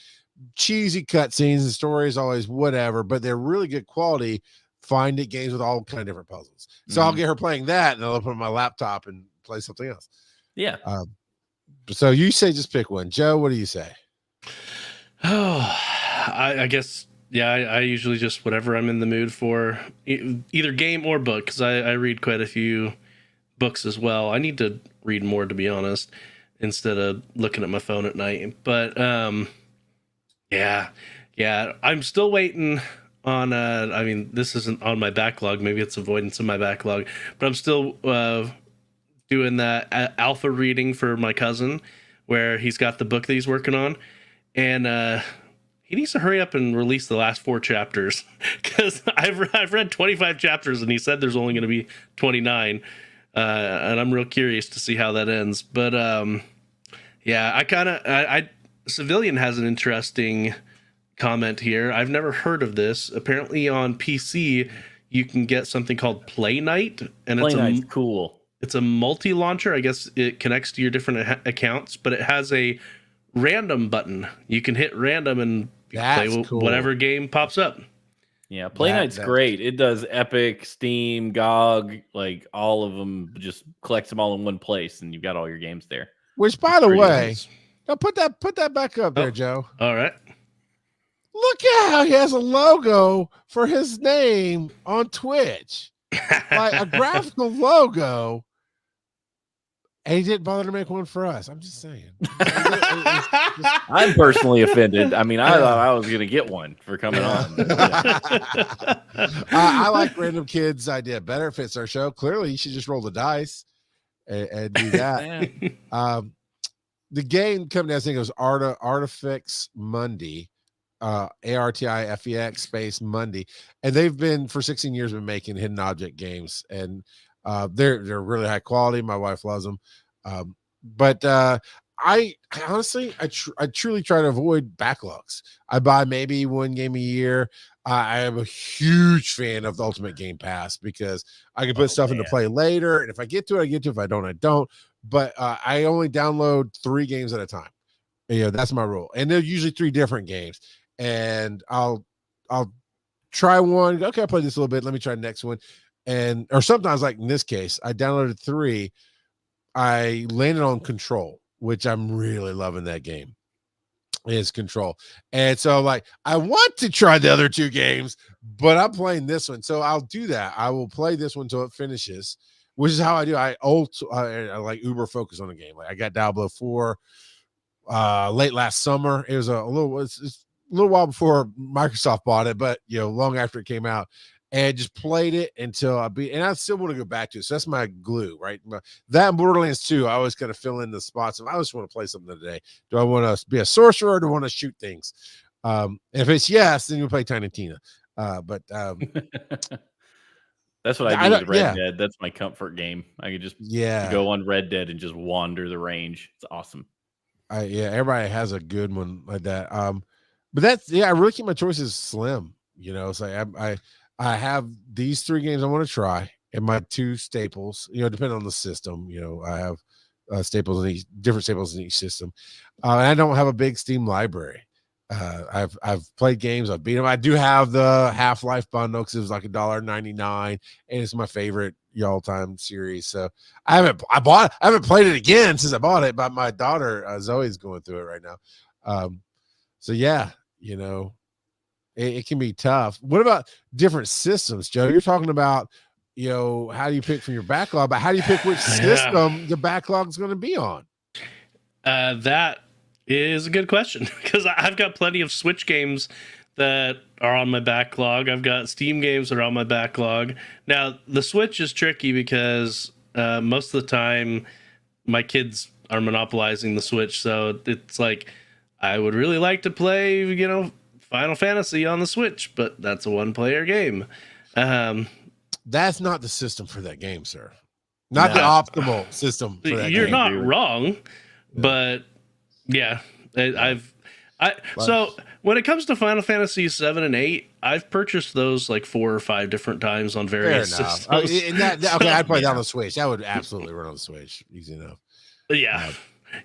cheesy cutscenes and stories, always whatever, but they're really good quality find it games with all kind of different puzzles. So I'll get her playing that, and I'll put it on my laptop and play something else. Yeah. So you say just pick one. Joe, what do you say? Oh, I guess. Yeah, I usually just whatever I'm in the mood for, either game or book, because I read quite a few books as well. I need to read more, to be honest, instead of looking at my phone at night. But yeah, I'm still waiting on. I mean, this isn't on my backlog. Maybe it's avoidance of my backlog, but I'm still doing that alpha reading for my cousin, where he's got the book that he's working on, and he needs to hurry up and release the last 4 chapters because I've read 25 chapters and he said there's only going to be 29, and I'm real curious to see how that ends. But yeah, I Civilian has an interesting comment here. I've never heard of this. Apparently on PC you can get something called Play Night, and it's cool. It's a multi-launcher. I guess it connects to your different accounts, but it has a random button. You can hit random and play cool. Whatever game pops up. Yeah, Play Night's great. It does Epic, Steam, GOG, like all of them. Just collects them all in one place, and you've got all your games there. Which, by the way, nice. Now put that back up there, Joe. All right. Look at how he has a logo for his name on Twitch, like a graphical logo. And he didn't bother to make one for us. I'm just saying. I'm personally offended. I mean, I thought I was going to get one for coming on. I like Random Kid's idea. Better fits our show. Clearly, you should just roll the dice and do that. The game coming out, I think it was Artifex Mundi, ARTIFEX space Mundi. And they've been, for 16 years, been making hidden object games. And they're really high quality. My wife loves them. But I honestly, I truly try to avoid backlogs. I buy maybe one game a year. I am a huge fan of the Ultimate Game Pass because I can put stuff into play later. And if I get to it, I get to it. If I don't, I don't. But I only download 3 games at a time. You know, that's my rule. And they're usually 3 different games. And I'll try one. Okay, I played this a little bit. Let me try the next one. Or sometimes, like in this case, I downloaded 3. I landed on Control, which I'm really loving that game. Is Control. And so, like, I want to try the other 2 games, but I'm playing this one. So I'll do that. I will play this one until it finishes, which is how I do. I like uber focus on the game. Like I got Diablo 4 late last summer. It was a little while before Microsoft bought it, but long after it came out. And just played it until and I still want to go back to it. So that's my glue, right? That and Borderlands 2, I always kind of fill in the spots. I just want to play something today. Do I want to be a sorcerer or do I want to shoot things? If it's yes, then you'll play Tiny Tina. But That's what I do with Red Dead. That's my comfort game. I could just go on Red Dead and just wander the range. It's awesome. Everybody has a good one like that. But that's I really keep my choices slim. It's like I have these 3 games I want to try and my 2 staples. Depending on the system. I have staples in different staples in each system. And I don't have a big Steam library. I've played games. I've beat them. I do have the Half-Life bundle because it was like $1.99, and it's my favorite all-time series. So I haven't played it again since I bought it, but my daughter Zoe's going through it right now. It can be tough. What about different systems, Joe? You're talking about how do you pick from your backlog, but how do you pick which system the backlog is going to be on? That is a good question, because I've got plenty of Switch games that are on my backlog. I've got Steam games that are on my backlog. Now, the Switch is tricky because most of the time my kids are monopolizing the Switch, so it's like I would really like to play, Final Fantasy on the Switch, but that's a one-player game. That's not the system for that game, sir. Not the optimal system for that You're game. not wrong, but so when it comes to Final Fantasy 7 and 8, I've purchased those like 4 or 5 different times on various systems. I'd play that on the Switch. That would absolutely run on the Switch. Easy enough.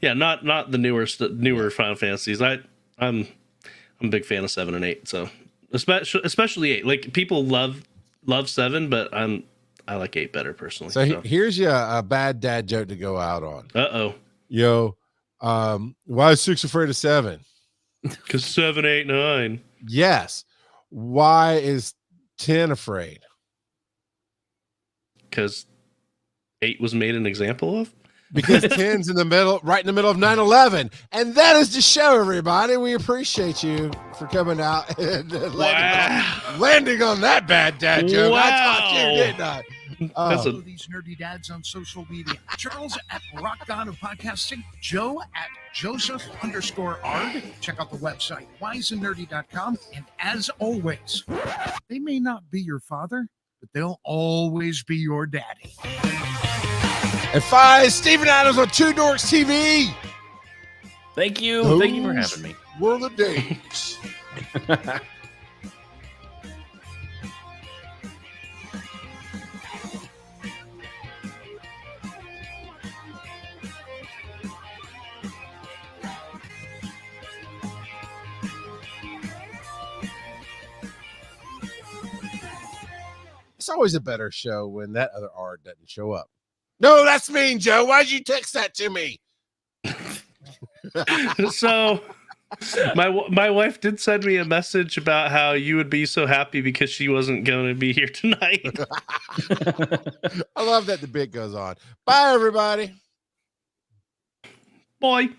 Not the newer Final Fantasies. I'm a big fan of 7 and 8, so especially 8. Like, people love 7, but I like 8 better personally. So here's a bad dad joke to go out on. Why is 6 afraid of 7? Because 7, 8, 9. Yes. Why is 10 afraid? Because 8 was made an example of. Because 10's right in the middle of 9/11. And that is the show, everybody. We appreciate you for coming out and landing on that bad dad joke. Wow. I taught you, didn't I? Follow these nerdy dads on social media. Charles at Rock God of Podcasting. Joe at Joseph_Ard. Check out the website, wiseandnerdy.com. And as always, they may not be your father, but they'll always be your daddy. And 5, Steven Adams on Two Dorks TV. Thank you. Thank you for having me. World of days. It's always a better show when that other R doesn't show up. No, that's mean, Joe. Why'd you text that to me? So my wife did send me a message about how you would be so happy because she wasn't going to be here tonight. I love that the bit goes on. Bye, everybody. Bye.